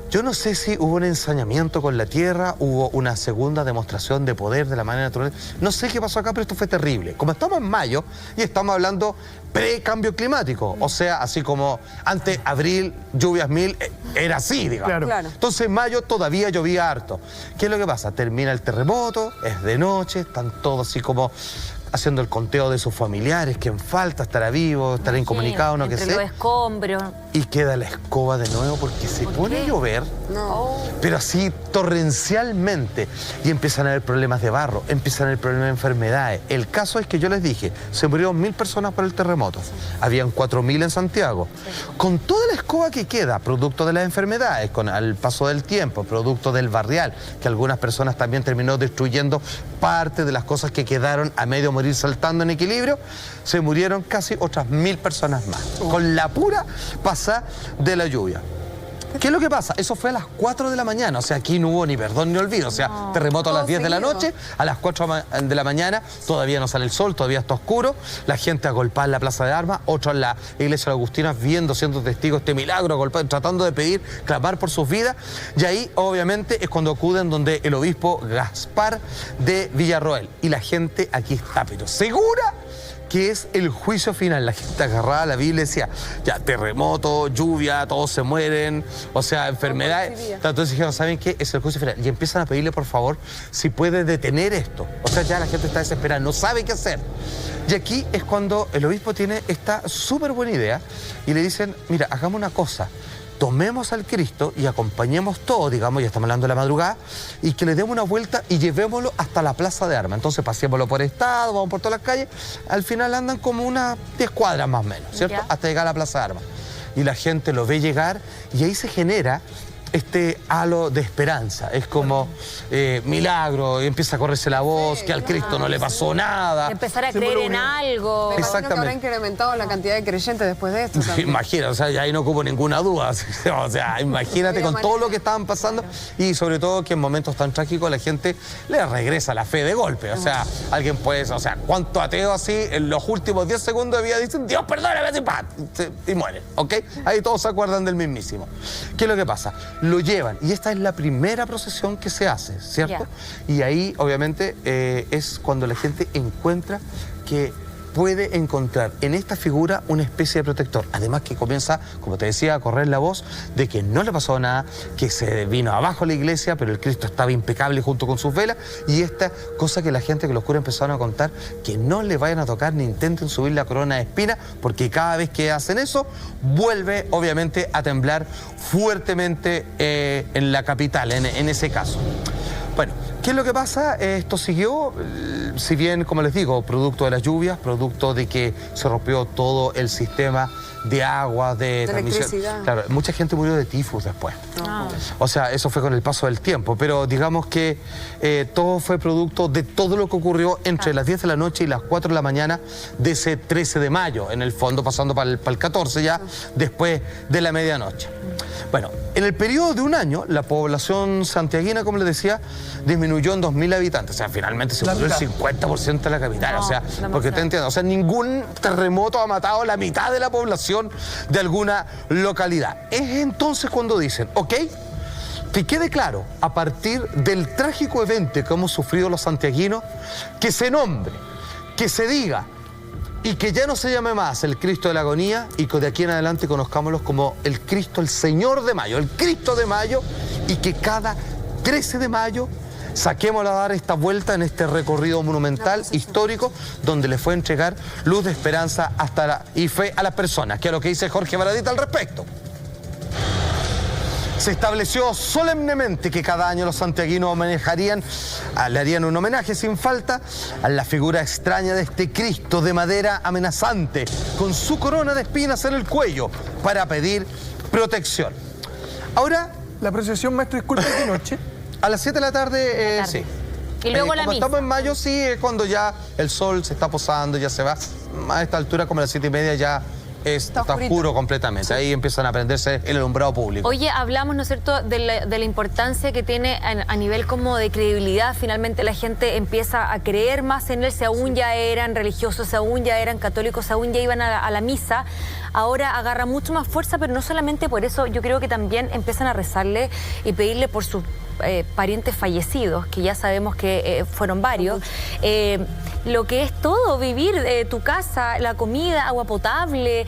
yo no sé si hubo un ensañamiento con la tierra, hubo una segunda demostración de poder de la manera natural. No sé qué pasó acá, pero esto fue terrible. Como estamos en mayo y estamos hablando pre-cambio climático, o sea, así como antes abril, lluvias 1000, era así, digamos. Claro. Entonces en mayo todavía llovía harto. ¿Qué es lo que pasa? Termina el terremoto, es de noche, están todos así como haciendo el conteo de sus familiares, quién falta, estará vivo, estará incomunicado, no que entre sé. los escombros. Y queda la escoba de nuevo porque se pone a llover, pero así torrencialmente. Y empiezan a haber problemas de barro, empiezan a haber problemas de enfermedades. El caso es que yo les dije, se murieron 1000 personas por el terremoto. Habían 4000 en Santiago. Con toda la escoba que queda, producto de las enfermedades, con el paso del tiempo, producto del barrial, que algunas personas también terminó destruyendo parte de las cosas que quedaron a medio morir saltando en equilibrio, se murieron casi otras 1000 personas más. Con la pura pasada de la lluvia. ¿Qué es lo que pasa? Eso fue a las 4 de la mañana, o sea, aquí no hubo ni perdón ni olvido, o sea, terremoto a las 10 de la noche, a las 4 de la mañana todavía no sale el sol, todavía está oscuro, la gente agolpada en la Plaza de Armas, otros en la iglesia de los Agustinos viendo, siendo testigos de este milagro, agolpados, tratando de pedir, clamar por sus vidas, y ahí obviamente es cuando acuden donde el obispo Gaspar de Villarroel, y la gente aquí está, pero segura que es el juicio final. La gente agarraba la Biblia y decía, ya, terremoto, lluvia, todos se mueren, o sea, enfermedades. Entonces dijeron, ¿saben qué? Es el juicio final. Y empiezan a pedirle, por favor, si puede detener esto. O sea, ya la gente está desesperada, no sabe qué hacer. Y aquí es cuando el obispo tiene esta súper buena idea y le dicen, mira, hagamos una cosa. Tomemos al Cristo y acompañemos todo, digamos, ya estamos hablando de la madrugada, y que le demos una vuelta y llevémoslo hasta la Plaza de Armas. Entonces pasémoslo por Estado, vamos por todas las calles, al final andan como unas 10 cuadras más o menos, ¿cierto? Ya. Hasta llegar a la Plaza de Armas. Y la gente lo ve llegar y ahí se genera este halo de esperanza. Es como milagro, y empieza a correrse la voz, que al Cristo no le pasó nada. Empezar a creer en algo. Me imagino que Exactamente. habrá incrementado la cantidad de creyentes después de esto también. Imagina, o sea, ya ahí no ocupo ninguna duda. O sea, imagínate con todo lo que estaban pasando y sobre todo que en momentos tan trágicos la gente le regresa la fe de golpe. O sea, alguien puede, o sea, ¿cuánto ateo así en los últimos 10 segundos de vida dicen, Dios perdóname, así, ¡pam! Y mueren, ¿ok? Ahí todos se acuerdan del mismísimo. ¿Qué es lo que pasa? Lo llevan y esta es la primera procesión que se hace, ¿cierto? Y ahí, obviamente, es cuando la gente encuentra que puede encontrar en esta figura una especie de protector. Además que comienza, como te decía, a correr la voz de que no le pasó nada, que se vino abajo la iglesia, pero el Cristo estaba impecable junto con sus velas, y esta cosa que la gente, que los curas empezaron a contar, que no le vayan a tocar ni intenten subir la corona de espinas, porque cada vez que hacen eso, vuelve obviamente a temblar fuertemente en la capital, en ese caso. Bueno, ¿qué es lo que pasa? Esto siguió, si bien, como les digo, producto de las lluvias, producto de que se rompió todo el sistema de agua, de transmisión. Electricidad. Claro, mucha gente murió de tifus después. O sea, eso fue con el paso del tiempo, pero digamos que todo fue producto de todo lo que ocurrió entre las 10 de la noche y las 4 de la mañana de ese 13 de mayo, en el fondo, pasando para el 14 ya, después de la medianoche. Bueno, en el periodo de un año, la población santiaguina, como les decía, disminuyó en 2000 habitantes. O sea, finalmente se murió el 50% de la capital. O sea, porque te entiendes, o sea, ningún terremoto ha matado a la mitad de la población de alguna localidad. Es entonces cuando dicen, ok, que quede claro, a partir del trágico evento que hemos sufrido los santiaguinos, que se nombre, que se diga, Y que ya no se llame más el Cristo de la Agonía y que de aquí en adelante conozcámoslo como el Cristo, el Señor de Mayo, el Cristo de Mayo, y que cada 13 de mayo saquémoslo a dar esta vuelta en este recorrido monumental, histórico, donde le fue a entregar luz de esperanza y fe a las personas, que es lo que dice Jorge Baradit al respecto. Se estableció solemnemente que cada año los santiaguinos le harían un homenaje sin falta a la figura extraña de este Cristo de madera amenazante, con su corona de espinas en el cuello, para pedir protección. Ahora, La procesión, maestro, disculpe, ¿qué noche? a las 7 de la tarde, sí. Y luego la como misa. estamos en mayo, sí, es cuando ya el sol se está posando, ya se va. A esta altura, como a las 7:30, ya está oscuro completamente. Sí. Ahí empiezan a prenderse el alumbrado público. Oye, hablamos, ¿no es cierto?, de la importancia que tiene a nivel como de credibilidad. Finalmente la gente empieza a creer más en él, si aún ya eran religiosos, si aún ya eran católicos, si aún ya iban a la misa. Ahora agarra mucho más fuerza, pero no solamente por eso, yo creo que también empiezan a rezarle y pedirle por sus parientes fallecidos, que ya sabemos que fueron varios. Lo que es todo, vivir tu casa, la comida, agua potable,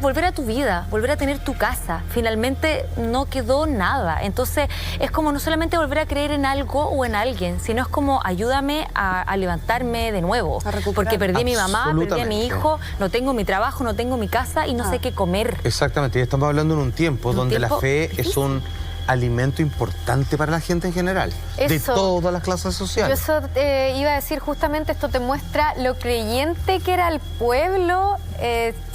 volver a tu vida, volver a tener tu casa. Finalmente no quedó nada. Entonces es como no solamente volver a creer en algo o en alguien, sino es como ayúdame a levantarme de nuevo. Porque perdí a mi mamá, perdí a mi hijo, no tengo mi trabajo, no tengo mi casa y no sé qué comer. Exactamente, y estamos hablando en un tiempo donde la fe es un alimento importante para la gente en general, de todas las clases sociales. Yo eso iba a decir, justamente esto te muestra lo creyente que era el pueblo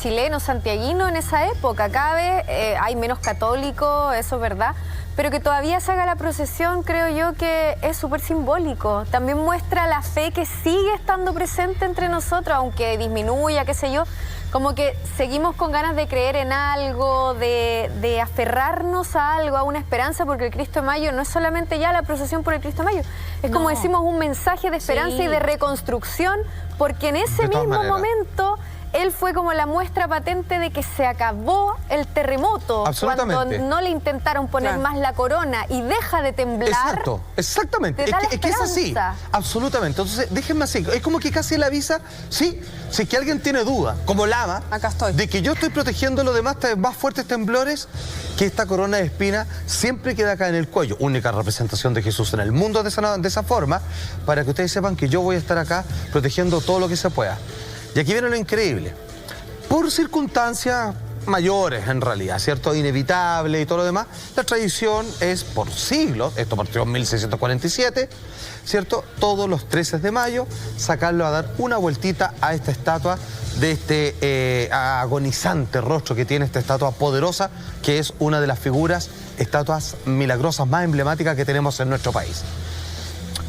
chileno, santiaguino en esa época. Cada vez hay menos católicos, eso es verdad, pero que todavía se haga la procesión, creo yo que es súper simbólico. También muestra la fe que sigue estando presente entre nosotros, aunque disminuya, qué sé yo. Como que seguimos con ganas de creer en algo, de aferrarnos a algo, a una esperanza, porque el Cristo de Mayo no es solamente ya la procesión por el Cristo de Mayo, es como decimos un mensaje de esperanza y de reconstrucción, porque en ese mismo momento él fue como la muestra patente de que se acabó el terremoto. Cuando no le intentaron poner más la corona y deja de temblar. Exacto, exactamente. Es que es así. Absolutamente. Entonces, déjenme así. Es como que casi él avisa, sí, si es que alguien tiene duda, como Lama, acá estoy, de que yo estoy protegiendo los demás más fuertes temblores, que esta corona de espina siempre queda acá en el cuello. Única representación de Jesús en el mundo de esa forma, para que ustedes sepan que yo voy a estar acá protegiendo todo lo que se pueda. Y aquí viene lo increíble. Por circunstancias mayores, en realidad, ¿cierto? Inevitable y todo lo demás, la tradición es por siglos, esto partió en 1647, ¿cierto? Todos los 13 de mayo, sacarlo a dar una vueltita a esta estatua de este agonizante rostro que tiene esta estatua poderosa, que es una de las estatuas milagrosas más emblemáticas que tenemos en nuestro país.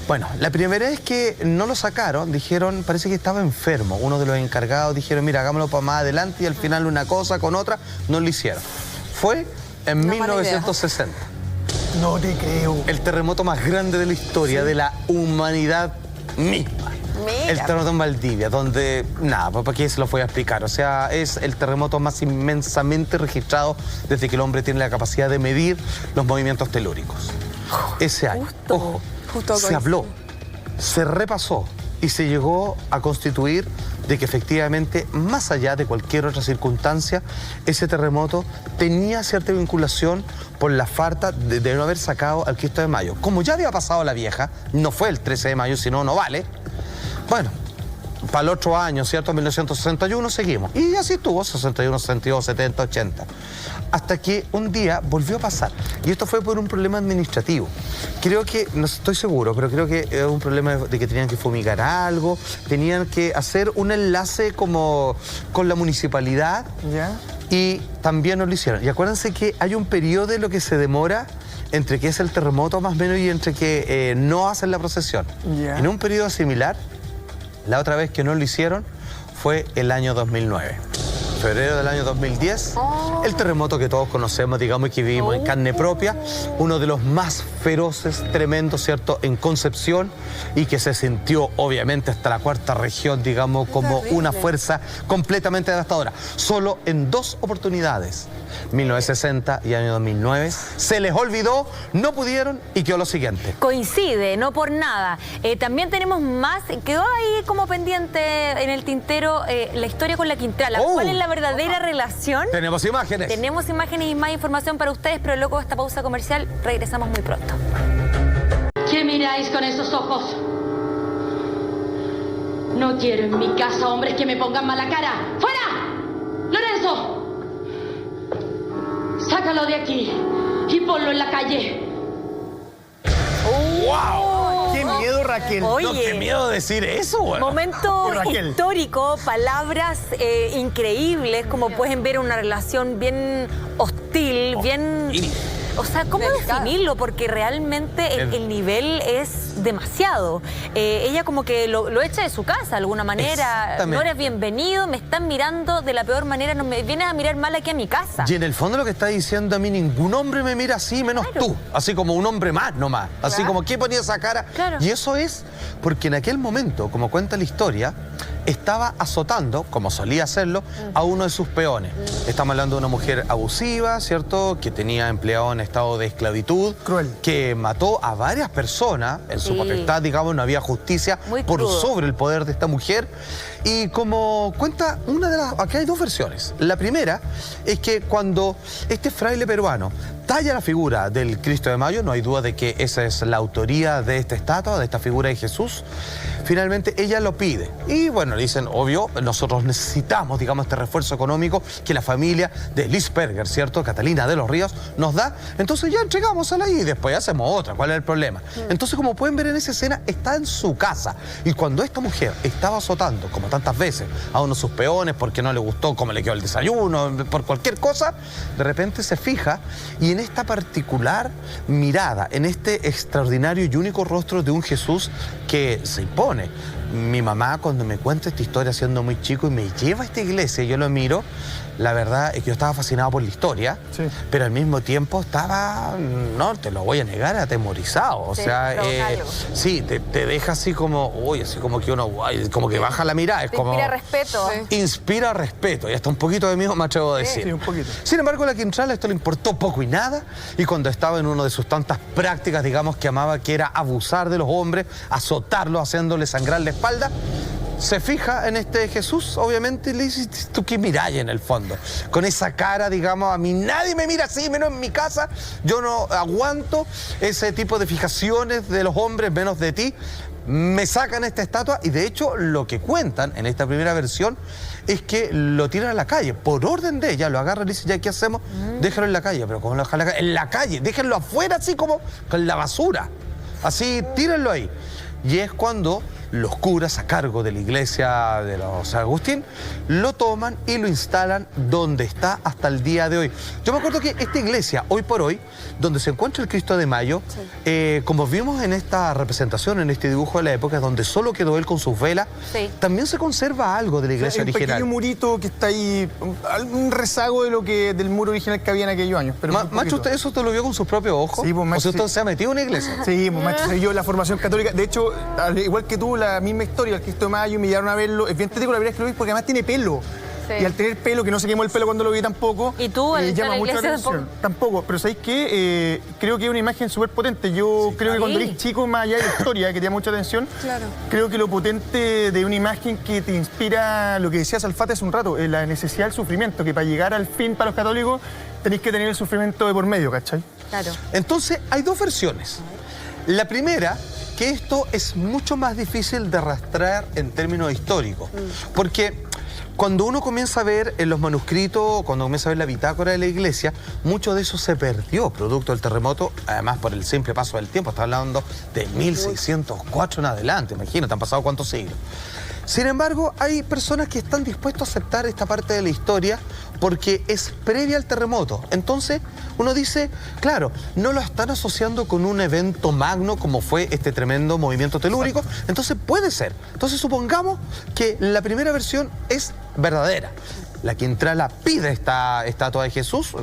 Bueno, la primera vez que no lo sacaron, dijeron, parece que estaba enfermo. Uno de los encargados dijeron, mira, hagámoslo para más adelante, y al final una cosa con otra, no lo hicieron. Fue en 1960. No te creo. El terremoto más grande de la historia de la humanidad misma. El terremoto en Valdivia, donde, nada, ¿para qué se lo voy a explicar? O sea, es el terremoto más inmensamente registrado desde que el hombre tiene la capacidad de medir los movimientos telúricos. Ese año, ojo. Se habló, se repasó y se llegó a constituir de que efectivamente, más allá de cualquier otra circunstancia, ese terremoto tenía cierta vinculación por la falta de no haber sacado al Cristo de Mayo. Como ya había pasado la vieja, no fue el 13 de mayo, sino no vale. Bueno, para el otro año, ¿cierto? 1961 seguimos. Y así estuvo, 61, 62, 70, 80. Hasta que un día volvió a pasar. Y esto fue por un problema administrativo. Creo que, no estoy seguro, pero creo que era un problema de que tenían que fumigar algo, tenían que hacer un enlace como con la municipalidad. ¿Ya? Y también no lo hicieron. Y acuérdense que hay un periodo de lo que se demora entre que es el terremoto más o menos y entre que no hacen la procesión. ¿Ya? En un periodo similar, la otra vez que no lo hicieron fue el año 2009. febrero del año 2010, el terremoto que todos conocemos, digamos, y que vivimos en carne propia, uno de los más feroces, tremendos, ¿cierto?, en Concepción, y que se sintió, obviamente, hasta la cuarta región, digamos, como una fuerza completamente devastadora. Solo en 2 oportunidades, 1960 y año 2009, se les olvidó, no pudieron y quedó lo siguiente. Coincide, no por nada. También tenemos más, quedó ahí como pendiente en el tintero la historia con la Quintrala. ¿Cuál es la verdadera relación? Tenemos imágenes. Tenemos imágenes y más información para ustedes, pero luego de esta pausa comercial regresamos muy pronto. ¿Qué miráis con esos ojos? No quiero en mi casa hombres que me pongan mala cara. ¡Fuera! ¡Lorenzo! Sácalo de aquí y ponlo en la calle. ¡Wow! ¡Qué miedo, Raquel! Oye. No, qué miedo decir eso, güey. Momento Por Raquel. histórico, palabras increíbles, como pueden ver, una relación bien hostil, bien... O sea, ¿cómo Delicada. definirlo? Porque realmente el nivel es demasiado. Ella como que lo echa de su casa de alguna manera. Exactamente. No eres bienvenido, me están mirando de la peor manera, no me vienes a mirar mal aquí a mi casa. Y en el fondo lo que está diciendo a mí, ningún hombre me mira así, menos Claro. tú. Así como un hombre más nomás. Así Claro. como, ¿qué ponía esa cara? Claro. Y eso es porque en aquel momento, como cuenta la historia, estaba azotando, como solía hacerlo, a uno de sus peones. Estamos hablando de una mujer abusiva, ¿cierto?, que tenía empleado en estado de esclavitud. Cruel. Que mató a varias personas en su Sí. potestad, digamos, no había justicia Muy por crudo. sobre el poder de esta mujer. Y como cuenta una de las... Aquí hay 2 versiones. La primera es que cuando este fraile peruano talla la figura del Cristo de Mayo, no hay duda de que esa es la autoría de esta estatua, de esta figura de Jesús, finalmente ella lo pide. Y bueno, le dicen, obvio, nosotros necesitamos, digamos, este refuerzo económico que la familia de Liesberger, ¿cierto?, Catalina de los Ríos, nos da. Entonces ya entregámosla y después hacemos otra. ¿Cuál es el problema? Entonces, como pueden ver en esa escena, está en su casa. Y cuando esta mujer estaba azotando, como tantas veces, a uno de sus peones porque no le gustó cómo le quedó el desayuno, por cualquier cosa, de repente se fija y en esta particular mirada, en este extraordinario y único rostro de un Jesús que se impone. Mi mamá, cuando me cuenta esta historia siendo muy chico y me lleva a esta iglesia y yo lo miro, la verdad es que yo estaba fascinado por la historia, Sí. pero al mismo tiempo estaba, no te lo voy a negar, atemorizado. O Sí, sea, provoca algo. sí, te deja así como, uy, así como que uno, guay, como que baja la mirada. Es Te como, inspira respeto. Sí. inspira respeto y hasta un poquito de miedo, me atrevo a decir. Sí, un poquito. Sin embargo, a la Quintrala esto le importó poco y nada, y cuando estaba en una de sus tantas prácticas, digamos, que amaba, que era abusar de los hombres, azotarlos, haciéndoles sangrar la espalda, se fija en este Jesús, obviamente, y le dice, ¿tú qué miráis en el fondo? Con esa cara, digamos, a mí nadie me mira así, menos en mi casa, yo no aguanto ese tipo de fijaciones de los hombres, menos de ti. Me sacan esta estatua y de hecho lo que cuentan en esta primera versión es que lo tiran a la calle. Por orden de ella, lo agarran y dicen, ¿ya qué hacemos? Déjalo en la calle. ¿Pero cómo lo dejan en la calle? En la calle, déjenlo afuera así como con la basura. Así, tírenlo ahí. Y es cuando los curas a cargo de la iglesia de los San Agustín lo toman y lo instalan donde está hasta el día de hoy. Yo me acuerdo que esta iglesia, hoy por hoy, donde se encuentra el Cristo de Mayo, como vimos en esta representación, en este dibujo de la época, donde solo quedó él con sus velas, Sí. también se conserva algo de la iglesia Hay un original. pequeño murito que está ahí, un rezago de del muro original que había en aquellos años. Pero muy Macho, poquito. ¿usted eso te lo vio con sus propios ojos? Sí, pues, ¿O macho, sea, usted sí. se ha metido en una iglesia? Sí, pues, macho, yo la formación católica. De hecho, al igual que tú, la misma historia, el Cristo de Mayo, me llevaron a verlo. Es bien tétrico la primera vez que lo vi porque además tiene pelo. Sí. Y al tener pelo, que no se quemó el pelo cuando lo vi tampoco. ¿Y tú, al entrar a llama la mucho la iglesia, atención. Tampoco. Pero ¿sabéis qué? Creo que es una imagen súper potente. Yo creo que cuando Sí. eres chico, más allá de la historia, que te llama mucha atención, Claro. creo que lo potente de una imagen que te inspira, lo que decía Salfate hace un rato, la necesidad del sufrimiento, que para llegar al fin para los católicos tenéis que tener el sufrimiento de por medio, ¿cachai? Claro. Entonces, hay 2 versiones. La primera, que esto es mucho más difícil de rastrear en términos históricos. Porque cuando uno comienza a ver en los manuscritos, cuando comienza a ver la bitácora de la iglesia, mucho de eso se perdió producto del terremoto, además por el simple paso del tiempo. Está hablando de 1604 en adelante, imagínate, han pasado cuántos siglos. Sin embargo, hay personas que están dispuestas a aceptar esta parte de la historia porque es previa al terremoto. Entonces, uno dice, claro, no lo están asociando con un evento magno como fue este tremendo movimiento telúrico, entonces puede ser. Entonces, supongamos que la primera versión es verdadera. la Quintrala pide esta estatua de Jesús.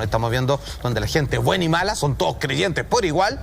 Estamos viendo donde la gente buena y mala son todos creyentes por igual.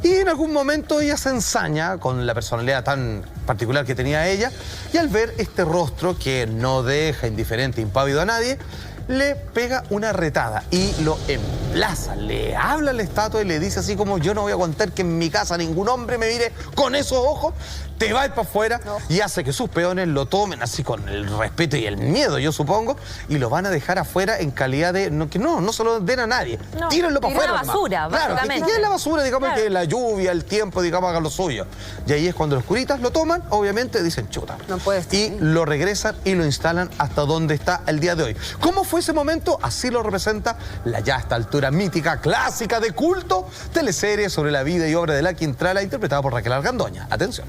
Y en algún momento ella se ensaña con la personalidad tan particular que tenía ella. Y al ver este rostro que no deja indiferente, impávido a nadie, le pega una retada y lo emplaza, le habla a la estatua y le dice así como: yo no voy a aguantar que en mi casa ningún hombre me mire con esos ojos, te vas para afuera. Y hace que sus peones lo tomen así con el respeto y el miedo, yo supongo, y lo van a dejar afuera en calidad de, no se lo den a nadie, tírenlo para afuera. La basura, básicamente. Claro, que quede la basura, digamos, que la lluvia, el tiempo, digamos, haga lo suyo. Y ahí es cuando los curitas lo toman, obviamente dicen chuta. No puede estar y ahí. lo regresan y lo instalan hasta donde está el día de hoy. ¿Cómo fue ese momento? Así lo representa la ya a esta altura mítica, clásica, de culto, teleserie sobre la vida y obra de la Quintrala, interpretada por Raquel Argandoña. Atención.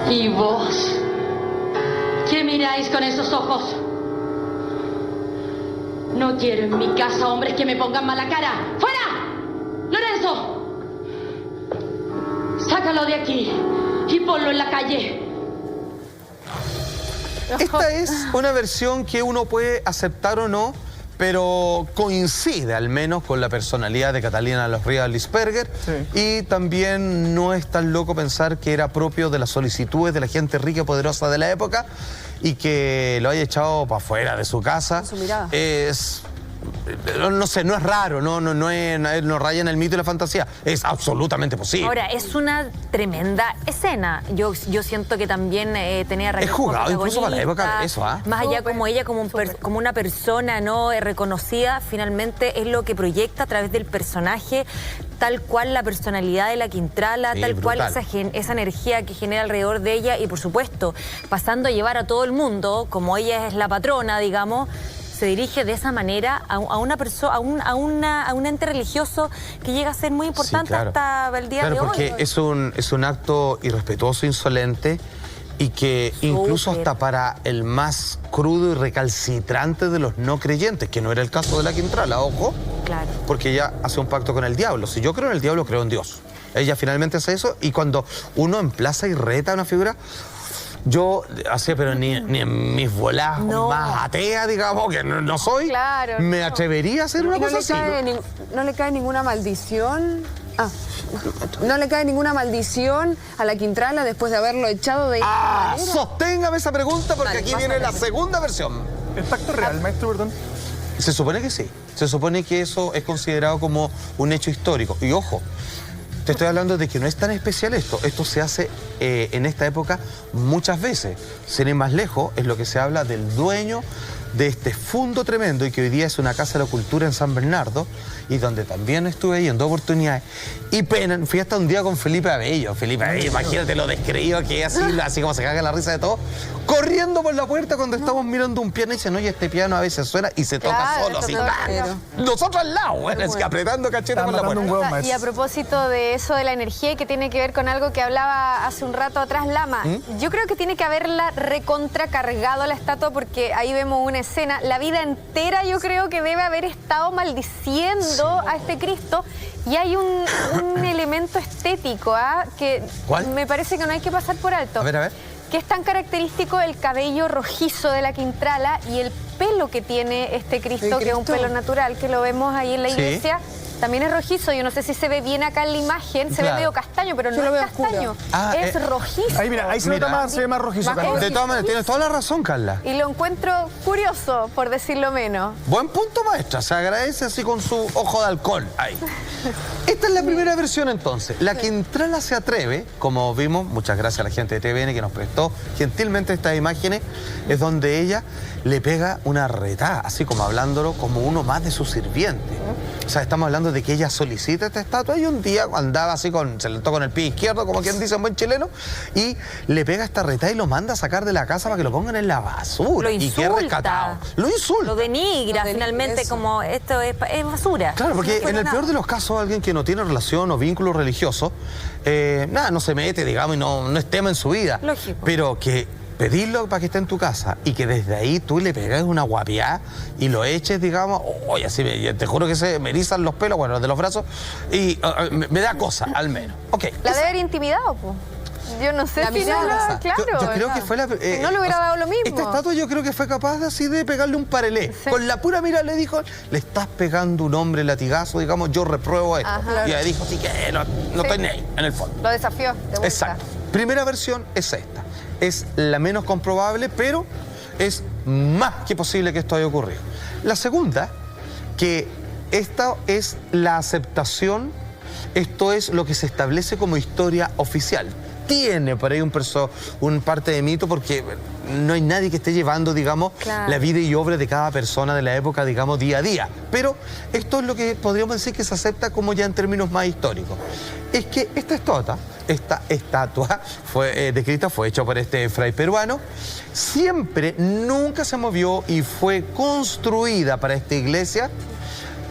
¿Y vos? ¿Qué miráis con esos ojos? No quiero en mi casa hombres que me pongan mala cara. ¡Fuera! ¡Lorenzo! Sácalo de aquí y ponlo en la calle. Esta es una versión que uno puede aceptar o no, pero coincide al menos con la personalidad de Catalina Los Ríos Lisperger. Y también no es tan loco pensar que era propio de las solicitudes de la gente rica y poderosa de la época y que lo haya echado para afuera de su casa. Con su mirada. No sé, no es raro, no raya en el mito y la fantasía. Es absolutamente posible. Ahora, es una tremenda escena. Yo siento que también tenía Es jugado incluso para la época de eso, ¿ah? Más allá como ella, como una persona no reconocida, finalmente es lo que proyecta a través del personaje, tal cual la personalidad de la Quintrala, Sí, tal cual brutal. esa energía que genera alrededor de ella y, por supuesto, pasando a llevar a todo el mundo, como ella es la patrona, digamos, se dirige de esa manera a una persona, a un ente religioso que llega a ser muy importante, Sí, claro. hasta el día de hoy. Porque es un acto irrespetuoso, insolente, y que incluso hasta para el más crudo y recalcitrante de los no creyentes, que no era el caso de la Quintrala, ojo, Claro. porque ella hace un pacto con el diablo. Si yo creo en el diablo, creo en Dios. Ella finalmente hace eso, y cuando uno emplaza y reta a una figura, yo, así, pero ni en mis voladas más atea, digamos, que no soy, Claro, me atrevería a hacer una ¿Y no cosa le, así. no le cae ninguna maldición? ¿No le cae ninguna maldición a la Quintrala después de haberlo echado de esta manera? Sosténgame esa pregunta porque Dale, aquí viene pásale. la segunda versión. ¿El pacto real, maestro, perdón? Se supone que sí. Se supone que eso es considerado como un hecho histórico. Y ojo, te estoy hablando de que no es tan especial esto. Esto se hace en esta época muchas veces. Sin ir más lejos, es lo que se habla del dueño de este fundo tremendo y que hoy día es una casa de la cultura en San Bernardo, y donde también estuve ahí en 2 oportunidades. Y fui hasta un día con Felipe Abello. Felipe Abello, imagínate lo descreído que es, así como se caga la risa de todo, corriendo por la puerta cuando estamos mirando un piano y dicen: oye, este piano a veces suena y se toca Claro, solo, así. toca ¡ah! solo. Nosotros al lado, bueno, así que apretando cachete Está por la matando un puerta. huevo más. Y a propósito de eso de la energía, y que tiene que ver con algo que hablaba hace un rato atrás Lama, yo creo que tiene que haberla recontracargado a la estatua, porque ahí vemos una escena, la vida entera yo creo que debe haber estado maldiciendo a este Cristo, y hay un elemento estético que ¿Cuál? me parece que no hay que pasar por alto. A ver. Que es tan característico el cabello rojizo de la Quintrala y el pelo que tiene este Cristo, que es un pelo natural, que lo vemos ahí en la Sí. iglesia. También es rojizo. Yo no sé si se ve bien acá en la imagen. Se ve Claro. medio castaño, pero Yo no lo es veo oscuro. castaño. Ah, es rojizo. Ahí, mira, ahí se nota más, se ve más rojizo. Más Carlos. De todas maneras, tienes toda la razón, Carla. Y lo encuentro curioso, por decirlo menos. Buen punto, maestra. Se agradece así con su ojo de halcón. Ahí. Esta es la primera versión, entonces. La Quintrala se atreve, como vimos, muchas gracias a la gente de TVN que nos prestó gentilmente estas imágenes, es donde ella le pega una retada, así como hablándolo como uno más de sus sirvientes. O sea, estamos hablando de que ella solicita esta estatua y un día andaba así se le tocó con el pie izquierdo, como quien dice en buen chileno, y le pega esta retada y lo manda a sacar de la casa para que lo pongan en la basura. Lo Y quede insulta. rescatado. Lo insulta. Lo denigra, finalmente, eso. como esto es basura. Claro, porque No fue en el nada. peor de los casos, alguien que no tiene relación o vínculo religioso, no se mete, digamos, y no es tema en su vida. Lógico. Pero que pedirlo para que esté en tu casa y que desde ahí tú le pegas una guapiá y lo eches, digamos, oye, así te juro que se me erizan los pelos, bueno, de los brazos, y me da cosa, al menos. Ok. La debe haber intimidado, pues. Yo no sé La si no mirada. lo... Claro. Yo creo que fue la... no le hubiera dado lo mismo. Esta estatua yo creo que fue capaz de así de pegarle un parelé. Sí. Con la pura mirada le dijo, le estás pegando un hombre latigazo, digamos, yo repruebo esto. Ajá. Y ella dijo, sí que no estoy ni ahí, en el fondo. Lo desafió de vuelta. Exacto. Primera versión es esta. Es la menos comprobable, pero es más que posible que esto haya ocurrido. La segunda, que esta es la aceptación, esto es lo que se establece como historia oficial. Tiene por ahí un parte de mito porque no hay nadie que esté llevando, digamos, Claro. la vida y obra de cada persona de la época, digamos, día a día. Pero esto es lo que podríamos decir que se acepta como ya en términos más históricos. Es que esta estatua fue descrita, fue hecha por este fray peruano, siempre, nunca se movió y fue construida para esta iglesia,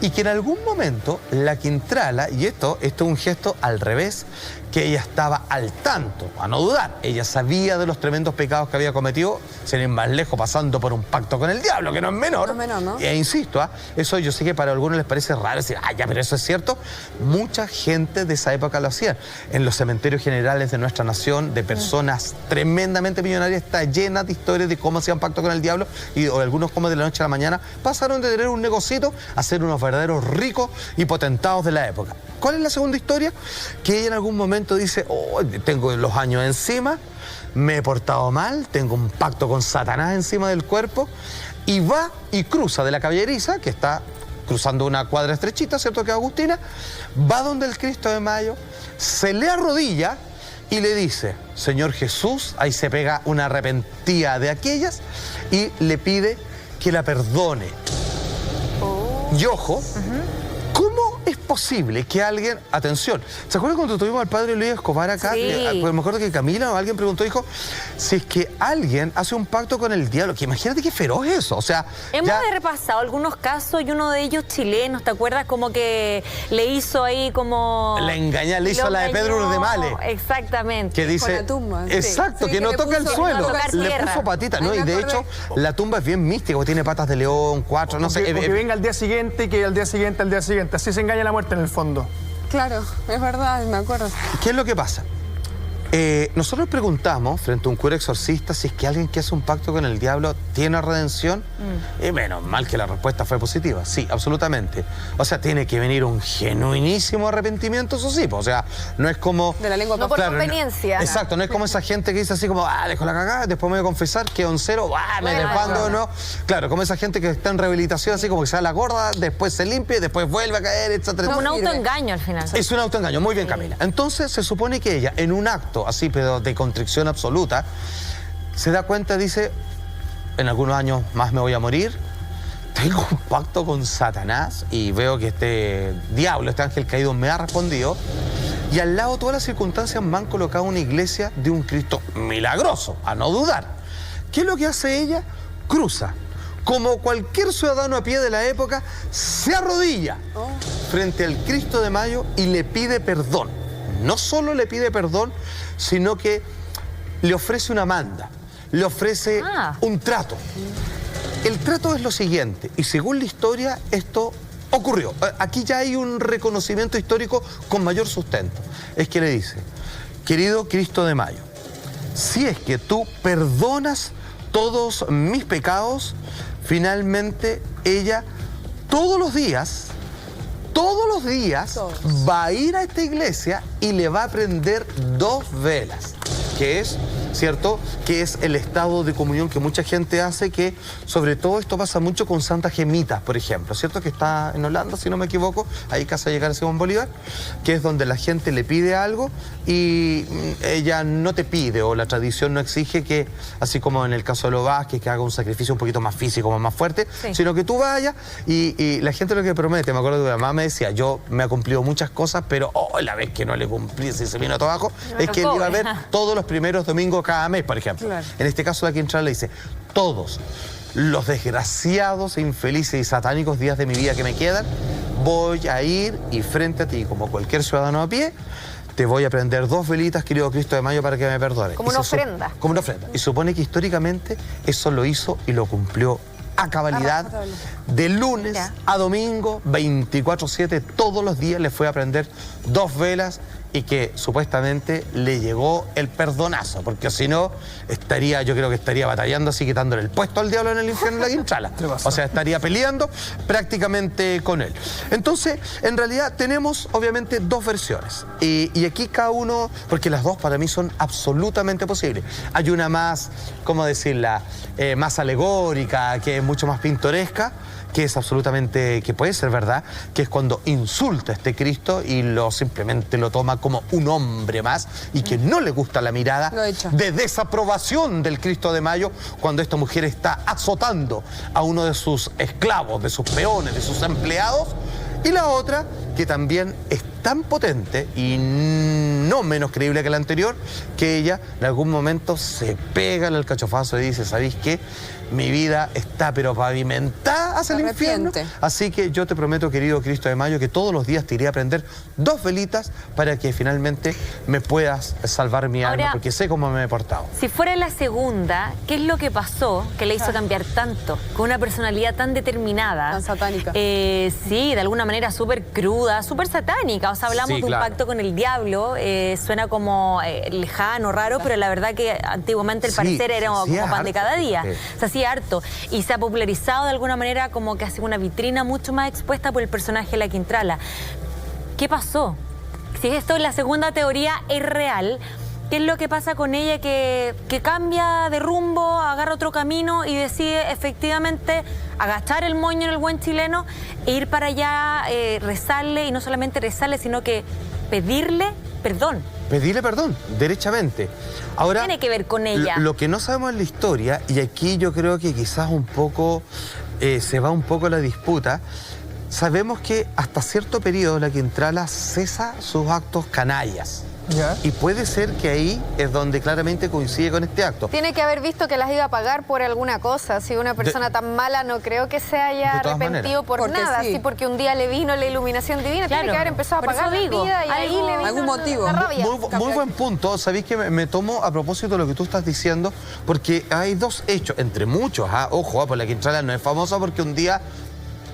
y que en algún momento la Quintrala, y esto es un gesto al revés, que ella estaba al tanto, a no dudar. Ella sabía de los tremendos pecados que había cometido, sin ir más lejos, pasando por un pacto con el diablo, que no es menor. No es menor, ¿no? E insisto, eso yo sé que para algunos les parece raro decir, ya, pero eso es cierto. Mucha gente de esa época lo hacía. En los cementerios generales de nuestra nación, de personas tremendamente millonarias, está llena de historias de cómo hacían pacto con el diablo, o algunos como de la noche a la mañana pasaron de tener un negocito a ser unos verdaderos ricos y potentados de la época. ¿Cuál es la segunda historia? Que ella en algún momento dice, tengo los años encima, me he portado mal, tengo un pacto con Satanás encima del cuerpo, y va y cruza de la caballeriza, que está cruzando una cuadra estrechita, ¿cierto que Agustina? Va donde el Cristo de Mayo, se le arrodilla y le dice, Señor Jesús, ahí se pega una arrepentida de aquellas, y le pide que la perdone. Y ojo, ¿cómo es posible que alguien... Atención, ¿se acuerdan cuando tuvimos al padre Luis Escobar acá? Sí. Me acuerdo que Camila o alguien preguntó, dijo, si es que alguien hace un pacto con el diablo, que imagínate qué feroz es eso, o sea... Hemos ya- repasado algunos casos y uno de ellos chilenos, ¿te acuerdas? Como que le hizo ahí como... le hizo lo la de Pedro engañó. Urdemale. Exactamente. Que dice, la tumba, sí. exacto, Sí, que que no le toca el puso- suelo, no tocar le tierra. puso patita, ¿no? Ahí Y me de acordé. hecho, la tumba es bien mística, porque tiene patas de león, 4, no sé. O que venga al día siguiente, que al día siguiente, al día siguiente. Así se engaña la muerte en el fondo. Claro, es verdad, me acuerdo. ¿Qué es lo que pasa? Nosotros preguntamos frente a un cura exorcista si es que alguien que hace un pacto con el diablo tiene redención. Y menos mal que la respuesta fue positiva. Sí, absolutamente. O sea, tiene que venir un genuinísimo arrepentimiento, eso sí. O sea, no es como... De la lengua No por para conveniencia. Exacto, no es como esa gente que dice así como, dejo la cagada, después me voy a confesar, quedo en cero, me Bueno, desbando, bueno. ¿no? Claro, como esa gente que está en rehabilitación, así como que se da la gorda, después se limpia, después vuelve a caer, etcétera. Como un sirve. autoengaño al final. Es un autoengaño, muy bien, Camila. Entonces se supone que ella, en un acto así, pero de contrición absoluta, se da cuenta, dice, en algunos años más me voy a morir, tengo un pacto con Satanás y veo que este diablo, este ángel caído me ha respondido, y al lado todas las circunstancias me han colocado una iglesia de un Cristo milagroso, a no dudar. ¿Qué es lo que hace ella? Cruza. Como cualquier ciudadano a pie de la época, se arrodilla frente al Cristo de Mayo y le pide perdón. No solo le pide perdón, sino que le ofrece una manda, le ofrece un trato. El trato es lo siguiente, y según la historia, esto ocurrió. Aquí ya hay un reconocimiento histórico con mayor sustento. Es que le dice, querido Cristo de Mayo, si es que tú perdonas todos mis pecados, finalmente ella todos los días va a ir a esta iglesia y le va a prender 2 velas, que es, ¿cierto?, que es el estado de comunión que mucha gente hace, que sobre todo esto pasa mucho con Santa Gemita, por ejemplo, ¿cierto?, que está en Holanda, si no me equivoco, ahí casi a llegar a Simón Bolívar, que es donde la gente le pide algo y ella no te pide, o la tradición no exige que, así como en el caso de los Vázquez, que haga un sacrificio un poquito más físico, más fuerte, sino que tú vayas y la gente lo que promete, me acuerdo que mi mamá me decía, yo me ha cumplido muchas cosas, pero la vez que no le cumplí, si se vino todo abajo, es que él iba a ver todos los primeros domingos cada mes, por ejemplo. Claro. En este caso la Quintrala le dice, todos los desgraciados, infelices y satánicos días de mi vida que me quedan, voy a ir y frente a ti, como cualquier ciudadano a pie, te voy a prender 2 velitas, querido Cristo de Mayo, para que me perdone. Como una ofrenda. Como una ofrenda. Y supone que históricamente eso lo hizo y lo cumplió a cabalidad, de lunes a domingo, 24/7, todos los días le fue a prender 2 velas y que supuestamente le llegó el perdonazo, porque si no, yo creo que estaría batallando así, quitándole el puesto al diablo en el infierno de la Quintrala. O sea, estaría peleando prácticamente con él. Entonces, en realidad tenemos obviamente dos versiones. Y aquí cada uno, porque las dos para mí son absolutamente posibles. Hay una más, ¿cómo decirla? Más alegórica, que es mucho más pintoresca, que es absolutamente, que puede ser verdad, que es cuando insulta a este Cristo y simplemente lo toma como un hombre más y que no le gusta la mirada de desaprobación del Cristo de Mayo cuando esta mujer está azotando a uno de sus esclavos, de sus peones, de sus empleados. Y la otra, que también es tan potente y no menos creíble que la anterior, que ella en algún momento se pega el alcachofazo y dice, ¿sabéis qué? Mi vida está pero pavimentada hacia el infierno. Así que yo te prometo, querido Cristo de Mayo, que todos los días te iré a prender 2 velitas para que finalmente me puedas salvar mi alma, porque sé cómo me he portado. Si fuera la segunda, ¿qué es lo que pasó que le hizo cambiar tanto? Con una personalidad tan determinada. Tan satánica. Sí, de alguna manera súper cruda, súper satánica. O sea, hablamos de un pacto con el diablo. Suena como lejano, raro, pero la verdad que antiguamente al parecer era como pan de cada día. Se hacía harto y se ha popularizado de alguna manera como que hace una vitrina mucho más expuesta por el personaje de la Quintrala. ¿Qué pasó? Si esto en la segunda teoría es real, ¿qué es lo que pasa con ella que cambia de rumbo, agarra otro camino y decide efectivamente agachar el moño en el buen chileno e ir para allá, rezarle, y no solamente rezarle, sino que pedirle perdón? Pedirle perdón, derechamente. Ahora, ¿qué tiene que ver con ella? Lo que no sabemos en la historia, y aquí yo creo que quizás un poco se va un poco la disputa, sabemos que hasta cierto periodo la Quintrala cesa sus actos canallas. ¿Ya? Y puede ser que ahí es donde claramente coincide con este acto. Tiene que haber visto que las iba a pagar por alguna cosa. Si una persona tan mala, no creo que se haya arrepentido por nada. Sí, porque un día le vino la iluminación divina. Tiene que haber empezado a pagar la vida y ahí le vino algún motivo. la rabia. Muy buen punto. Sabéis que me tomo a propósito de lo que tú estás diciendo, porque hay dos hechos, entre muchos. Ojo, pues la Quintrala no es famosa porque un día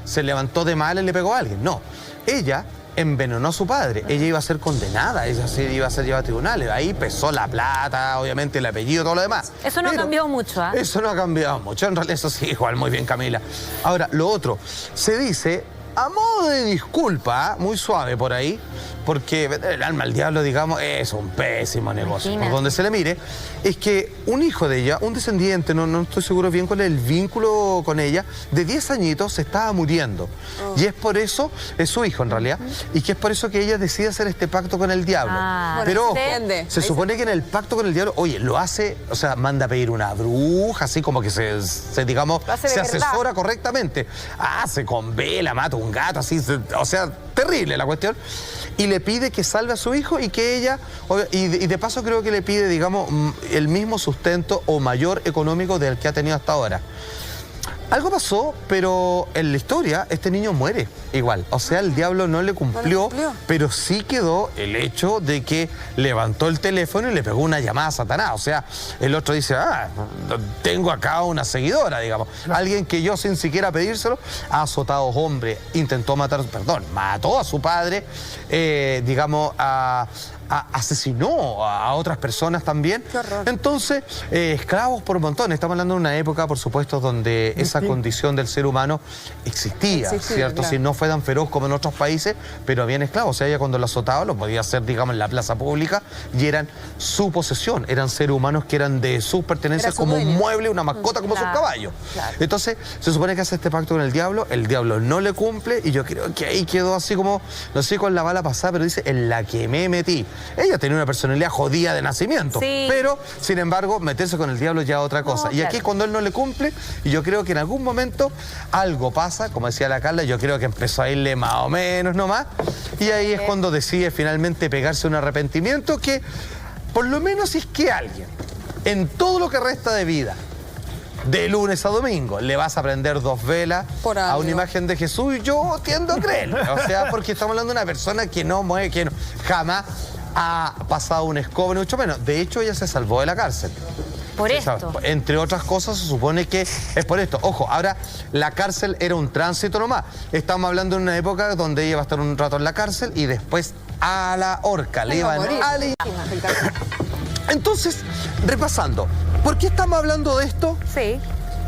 se levantó de mal y le pegó a alguien. No, ella envenenó a su padre. Ella iba a ser condenada, ella iba a ser llevada a tribunales. Ahí pesó la plata, obviamente el apellido, todo lo demás. Eso no ha cambiado mucho, ¿ah? Eso no ha cambiado mucho. En realidad, eso sí, igual, muy bien, Camila. Ahora, lo otro, se dice, a modo de disculpa, muy suave por ahí, porque el alma al diablo, digamos, es un pésimo negocio. Por donde se le mire, es que un hijo de ella, un descendiente, no estoy seguro bien cuál es el vínculo con ella, de 10 añitos se estaba muriendo. Y es por eso, es su hijo en realidad, y que es por eso que ella decide hacer este pacto con el diablo. Pero ojo, se supone que en el pacto con el diablo, oye, lo hace, o sea, manda a pedir una bruja, así como que se asesora correctamente. Se con vela, mata un gato, así, o sea, terrible la cuestión. Y le pide que salve a su hijo y que ella, y de paso creo que le pide, digamos, el mismo sustento o mayor económico del que ha tenido hasta ahora. Algo pasó, pero en la historia este niño muere igual. O sea, el diablo no le cumplió, pero sí quedó el hecho de que levantó el teléfono y le pegó una llamada a Satanás. O sea, el otro dice, tengo acá una seguidora, digamos. Alguien que yo sin siquiera pedírselo ha azotado hombres, intentó mató a su padre, digamos, asesinó a otras personas también. Entonces, esclavos por montón. Estamos hablando de una época, por supuesto, donde esa condición del ser humano existía, ¿cierto? Claro. Si no fue tan feroz como en otros países, pero habían esclavos. O sea, ella cuando lo azotaba lo podía hacer, digamos, en la plaza pública y eran su posesión. Eran seres humanos que eran de sus pertenencias como un mueble, una mascota, como sus caballos. Entonces, se supone que hace este pacto con el diablo no le cumple y yo creo que ahí quedó así como, no sé con la bala pasada, pero dice, en la que me metí. Ella tenía una personalidad jodida de nacimiento, pero, sin embargo, meterse con el diablo ya es otra cosa. Y aquí cuando él no le cumple, y yo creo que en algún momento algo pasa, como decía la Carla, yo creo que empezó a irle más o menos nomás, y ahí es cuando decide finalmente pegarse un arrepentimiento que, por lo menos si es que alguien, en todo lo que resta de vida, de lunes a domingo, le vas a prender 2 velas a una imagen de Jesús, y yo tiendo a creer. O sea, porque estamos hablando de una persona que no mueve, que jamás ha pasado un escobo, mucho menos. De hecho, ella se salvó de la cárcel. Por esto. Entre otras cosas, se supone que es por esto. Ojo, ahora, la cárcel era un tránsito nomás. Estamos hablando de una época donde ella va a estar un rato en la cárcel y después a la horca, le iban a la... Entonces, repasando, ¿por qué estamos hablando de esto? Sí.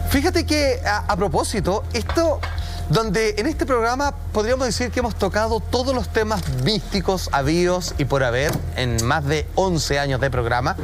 Fíjate que, a propósito, esto, donde en este programa podríamos decir que hemos tocado todos los temas místicos habidos y por haber en más de 11 años de programa,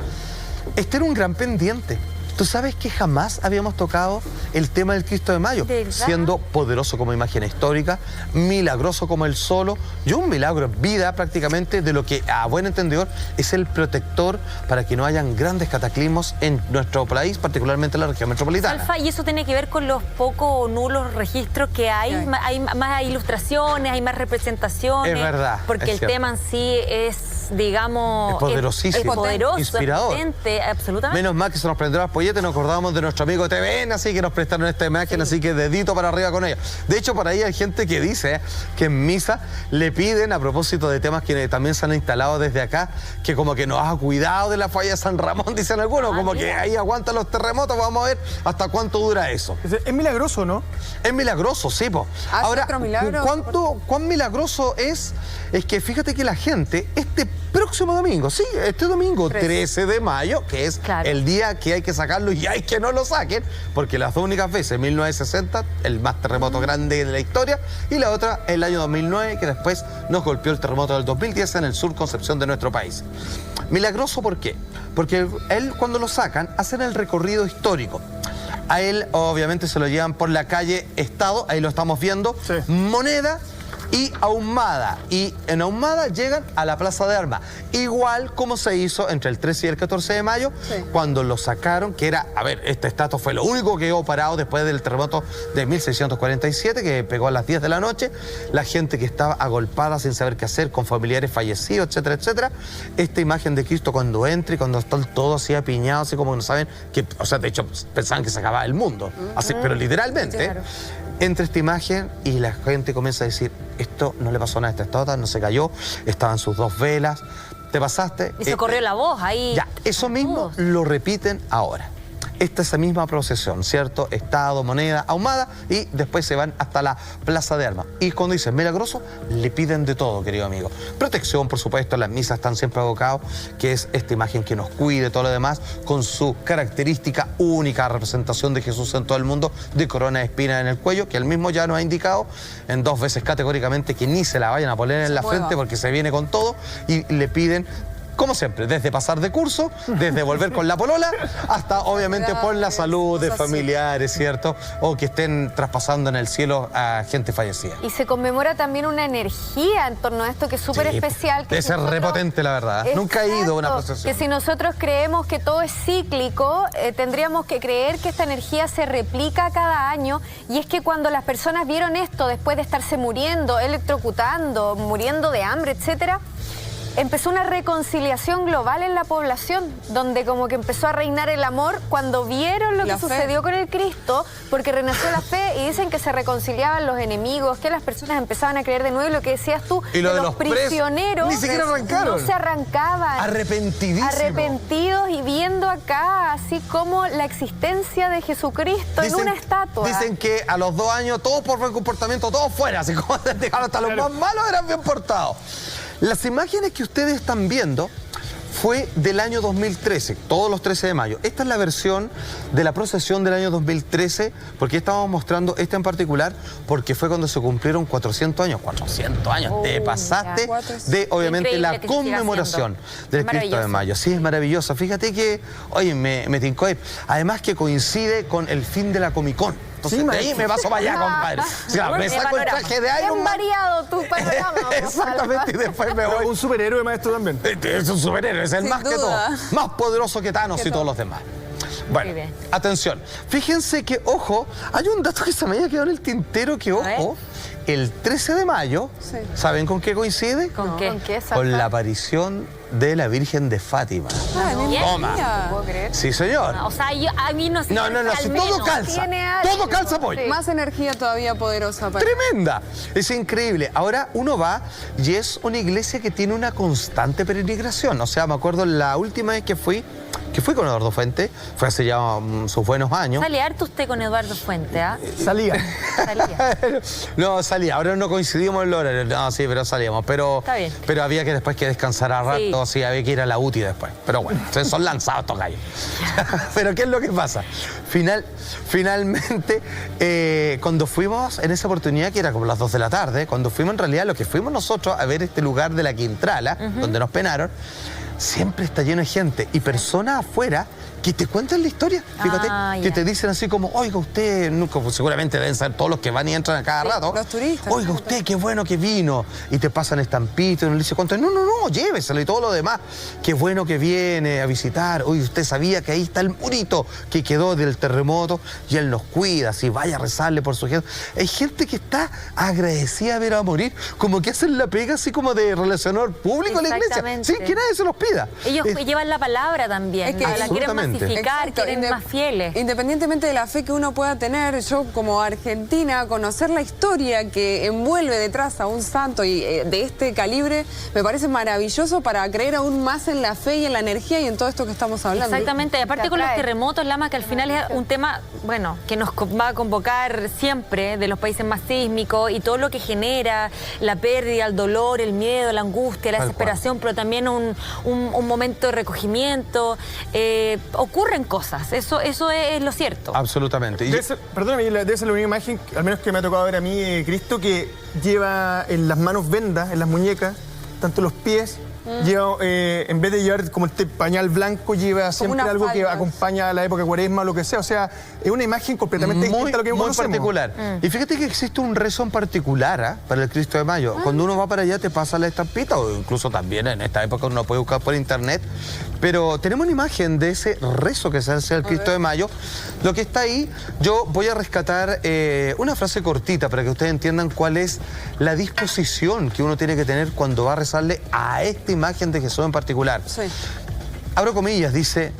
este era un gran pendiente. Tú sabes que jamás habíamos tocado el tema del Cristo de Mayo, ¿De verdad? siendo poderoso como imagen histórica, milagroso como el solo, y un milagro en vida prácticamente de lo que, a buen entendedor, es el protector para que no hayan grandes cataclismos en nuestro país, particularmente en la región metropolitana. Alfa, y eso tiene que ver con los poco o nulos registros que hay. Hay más ilustraciones, hay más representaciones. Es verdad, Porque es el cierto. tema en sí es, digamos... Es poderosísimo, Es poderoso, inspirador. es potente, absolutamente. Menos mal que se nos prendió las polletas, nos acordábamos de nuestro amigo TVN, así que nos prestaron esta imagen, así que dedito para arriba con ella. De hecho, por ahí hay gente que dice que en misa le piden, a propósito de temas que también se han instalado desde acá, que como que nos haga cuidado de la falla de San Ramón, dicen algunos, como que ahí aguantan los terremotos, vamos a ver hasta cuánto dura eso. Es milagroso, ¿no? Es milagroso, sí, po. ¿Hace Ahora, otro milagro? ¿cuán milagroso es? Es que fíjate que la gente, este próximo domingo, sí, este domingo 13 de mayo, que es Claro. el día que hay que sacarlo y hay que no lo saquen, porque las dos únicas veces, 1960, el más terremoto grande de la historia, y la otra, el año 2009, que después nos golpeó el terremoto del 2010 en el sur Concepción de nuestro país. Milagroso, ¿por qué? Porque él, cuando lo sacan, hacen el recorrido histórico. A él, obviamente, se lo llevan por la calle Estado, ahí lo estamos viendo, Sí. Moneda y Ahumada. Y en Ahumada llegan a la Plaza de Armas. Igual como se hizo entre el 13 y el 14 de mayo, cuando lo sacaron, que era, a ver, este estatua fue lo único que quedó parado después del terremoto de 1647, que pegó a las 10 de la noche. La gente que estaba agolpada sin saber qué hacer, con familiares fallecidos, etcétera, etcétera. Esta imagen de Cristo cuando entra y cuando están todos así apiñados, así como no saben, que, o sea, de hecho, pensaban que se acababa el mundo. Así, pero literalmente. Claro. Entra esta imagen y la gente comienza a decir, esto no le pasó nada a esta estatua, no se cayó, estaban sus dos velas, te pasaste. Y se corrió la voz ahí. Ya, eso mismo lo repiten ahora. Esta es la misma procesión, ¿cierto? Estado, Moneda, Ahumada, y después se van hasta la Plaza de Armas. Y cuando dicen milagroso, le piden de todo, querido amigo. Protección, por supuesto, las misas están siempre abocados, que es esta imagen que nos cuide, todo lo demás, con su característica única representación de Jesús en todo el mundo, de corona de espinas en el cuello, que él mismo ya nos ha indicado en 2 veces categóricamente que ni se la vayan a poner en la frente porque se viene con todo, y le piden, como siempre, desde pasar de curso, desde volver con la polola, hasta obviamente por la salud de familiares, ¿cierto? O que estén traspasando en el cielo a gente fallecida. Y se conmemora también una energía en torno a esto que es súper Sí, especial. Que debe ser nosotros- repotente, la verdad. Nunca he ido a una Exacto, procesión. Que si nosotros creemos que todo es cíclico, tendríamos que creer que esta energía se replica cada año. Y es que cuando las personas vieron esto, después de estarse muriendo, electrocutando, muriendo de hambre, etcétera, empezó una reconciliación global en la población, donde como que empezó a reinar el amor cuando vieron lo La que fe. sucedió con el Cristo, porque renació la fe y dicen que se reconciliaban los enemigos, que las personas empezaban a creer de nuevo, y lo que decías tú, Y lo que de los los presos, prisioneros ni siquiera arrancaron. no se arrancaban. Arrepentidísimo. Arrepentidos y viendo acá así como la existencia de Jesucristo en una estatua. Dicen que a los 2 años, todos por buen comportamiento, todos fuera, así como dejaron hasta los más malos, eran bien portados. Las imágenes que ustedes están viendo fue del año 2013, todos los 13 de mayo. Esta es la versión de la procesión del año 2013, porque estábamos mostrando esta en particular, porque fue cuando se cumplieron 400 años. 400 años, te pasaste de, obviamente, Increíble la que se siga conmemoración haciendo. del Es Cristo de maravilloso. Mayo. Sí, es maravillosa. Fíjate que, oye, me tincó ahí. Además que coincide con el fin de la Comic Con. Entonces, Sí, de ahí me paso para allá, compadre. O sea, me saco el traje de Iron Bien Man. variado tu panorama. Exactamente, y después me voy. Un superhéroe maestro también. Es un superhéroe, es el Sin más que todo. duda. Más poderoso que Thanos y todos los demás. Bueno, bien. atención. Fíjense que, ojo, hay un dato que se me había quedado en el tintero que, ver. ojo, el 13 de mayo, ¿saben con qué coincide? ¿Con qué? ¿Con qué, Salva? Con la aparición de la Virgen de Fátima. Bien. Toma. ¿Puedo creer? Sí, señor. O sea, a mí no sé. No, si al todo menos. calza. tiene algo. Todo calza, pollo. Sí. Más energía todavía poderosa para... Tremenda, es increíble. Ahora uno va y es una iglesia que tiene una constante peregrinación. O sea, me acuerdo la última vez que fui, que fui con Eduardo Fuente, fue hace ya sus buenos años. Sale harto usted con Eduardo Fuente, ¿ah? Salía. Salía. No, salía, ahora no coincidimos en el horario, no, sí, pero salíamos, pero, Está bien. pero había que después que descansar a rato, sí, había que ir a la UTI después, pero bueno, son lanzados estos gallos. Pero ¿qué es lo que pasa? Finalmente, cuando fuimos en esa oportunidad, que era como las 2 de la tarde, cuando fuimos en realidad, lo que fuimos nosotros a ver este lugar de la Quintrala, donde nos penaron, siempre está lleno de gente y personas afuera que te cuentan la historia, fíjate, que te dicen así como, oiga usted, seguramente deben ser todos los que van y entran a cada rato. Los turistas. Oiga usted, qué bueno que vino. Y te pasan estampitos y uno le dice, ¿cuánto? No, lléveselo y todo lo demás. Qué bueno que viene a visitar. Oye, usted sabía que ahí está el murito que quedó del terremoto y él nos cuida, así vaya a rezarle por su gente. Hay gente que está agradecida de ver a morir, como que hacen la pega así como de relacionador público a la iglesia, sin que nadie se los pida. Ellos llevan la palabra también, Es que la quieren absolutamente. masificar, Exacto, quieren más fieles. Independientemente de la fe que uno pueda tener, yo como argentina, conocer la historia que envuelve detrás a un santo y de este calibre, me parece maravilloso para creer aún más en la fe y en la energía y en todo esto que estamos hablando. Exactamente, y aparte con los terremotos, Lama, que al final es un tema, bueno, que nos va a convocar siempre de los países más sísmicos y todo lo que genera, la pérdida, el dolor, el miedo, la angustia, la desesperación, pero también un momento de recogimiento. Ocurren cosas, eso es lo cierto. Absolutamente. Perdóname, debe ser la única imagen, al menos que me ha tocado ver a mí, Cristo, que lleva en las manos vendas, en las muñecas, tanto los pies. Lleva, en vez de llevar como este pañal blanco, lleva siempre algo que acompaña a la época de Cuaresma o lo que sea. O sea, es una imagen completamente distinta a lo que muy conocemos. particular. Y fíjate que existe un rezo en particular para el Cristo de Mayo. Cuando uno va para allá te pasa la estampita, o incluso también en esta época uno puede buscar por internet. Pero tenemos una imagen de ese rezo que se hace al Cristo de Mayo. Lo que está ahí, yo voy a rescatar una frase cortita para que ustedes entiendan cuál es la disposición que uno tiene que tener cuando va a rezarle a esta imagen de Jesús en particular. Sí. Abro comillas, dice,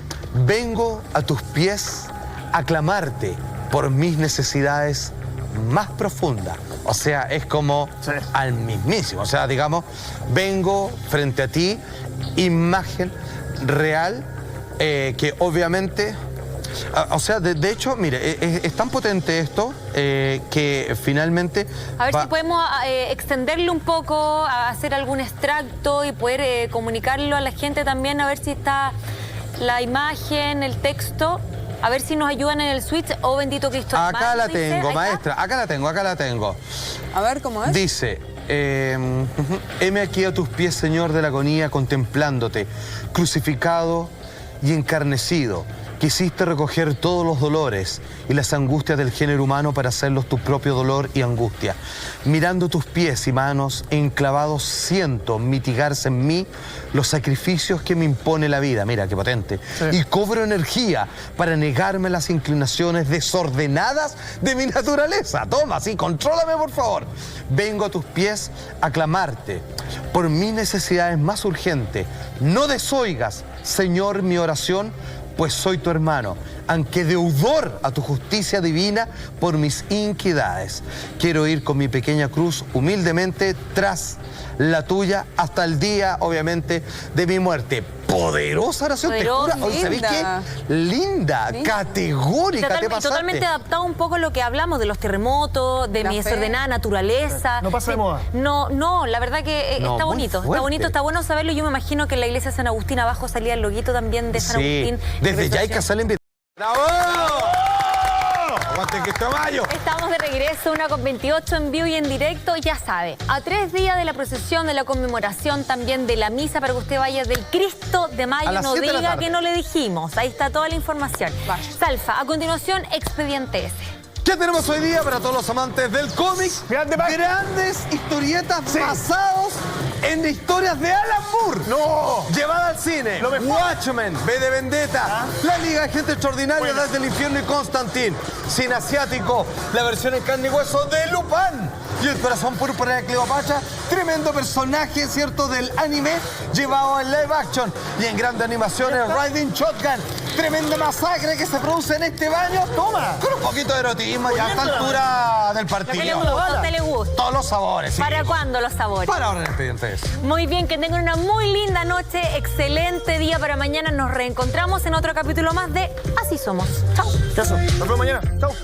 vengo a tus pies a clamarte por mis necesidades más profundas. O sea, es como al mismísimo. O sea, digamos, vengo frente a ti, imagen real, que obviamente... O sea, de hecho, mire, es tan potente esto que finalmente... A ver si podemos extenderlo un poco, a hacer algún extracto y poder comunicarlo a la gente también, a ver si está la imagen, el texto, a ver si nos ayudan en el switch. Oh, bendito Cristo. Acá la dice, tengo, ahí maestra, está. acá la tengo. A ver, ¿cómo es? Dice, heme aquí a tus pies, Señor de la agonía, contemplándote, crucificado y encarnecido. Quisiste recoger todos los dolores y las angustias del género humano para hacerlos tu propio dolor y angustia. Mirando tus pies y manos enclavados, siento mitigarse en mí los sacrificios que me impone la vida. Mira, qué potente. Y cobro energía para negarme las inclinaciones desordenadas de mi naturaleza. Toma, sí, contrólame, por favor. Vengo a tus pies a clamarte por mis necesidades más urgentes. No desoigas, Señor, mi oración, pues soy tu hermano, aunque deudor a tu justicia divina por mis iniquidades. Quiero ir con mi pequeña cruz humildemente tras la tuya hasta el día, obviamente, de mi muerte. Poderosa oración, Poderosa, te juro. ¿Sabéis qué? Linda, categórica, te pasaste. Totalmente adaptado un poco a lo que hablamos de los terremotos, de La mi fe. desordenada naturaleza. No pasa de moda. No, la verdad que No, está muy bonito, está fuerte. bonito, está bueno saberlo. Yo me imagino que en la iglesia de San Agustín abajo salía el loguito también de San Sí, Agustín. desde ya hay que hacerle invitación. ¡Bravo! ¡Aguante Cristo Mayo! Estamos de regreso, 1:28 en vivo y en directo. Ya sabe, a 3 días de la procesión, de la conmemoración, también de la misa, para que usted vaya del Cristo de Mayo. A las No 7 de la diga tarde. que no le dijimos. Ahí está toda la información. Vaya. Salfa, a continuación, Expediente S. ¿Qué tenemos hoy día para todos los amantes del cómic? Grandes historietas basados en historias de Alan Moore. ¡No! Llevada al cine. Lo mejor. Watchmen, V de Vendetta, La Liga de Gente Extraordinaria, Desde el Infierno y Constantine. Cine asiático, la versión en carne y hueso de Lupin. Y el corazón púrpura de Cleopatra, tremendo personaje, ¿cierto?, del anime, llevado en live action. Y en grandes animaciones, Riding Shotgun, tremenda masacre que se produce en este baño. Toma. Con un poquito de erotismo y a esta altura del ¿Te le partido. gusta? ¿Te le gusta? Todos los sabores. sí. ¿Para cuándo los sabores? Para ahora en Expedientes. Muy bien, que tengan una muy linda noche, excelente día para mañana. Nos reencontramos en otro capítulo más de Así Somos. Chao. Eso. Nos vemos mañana. Chau.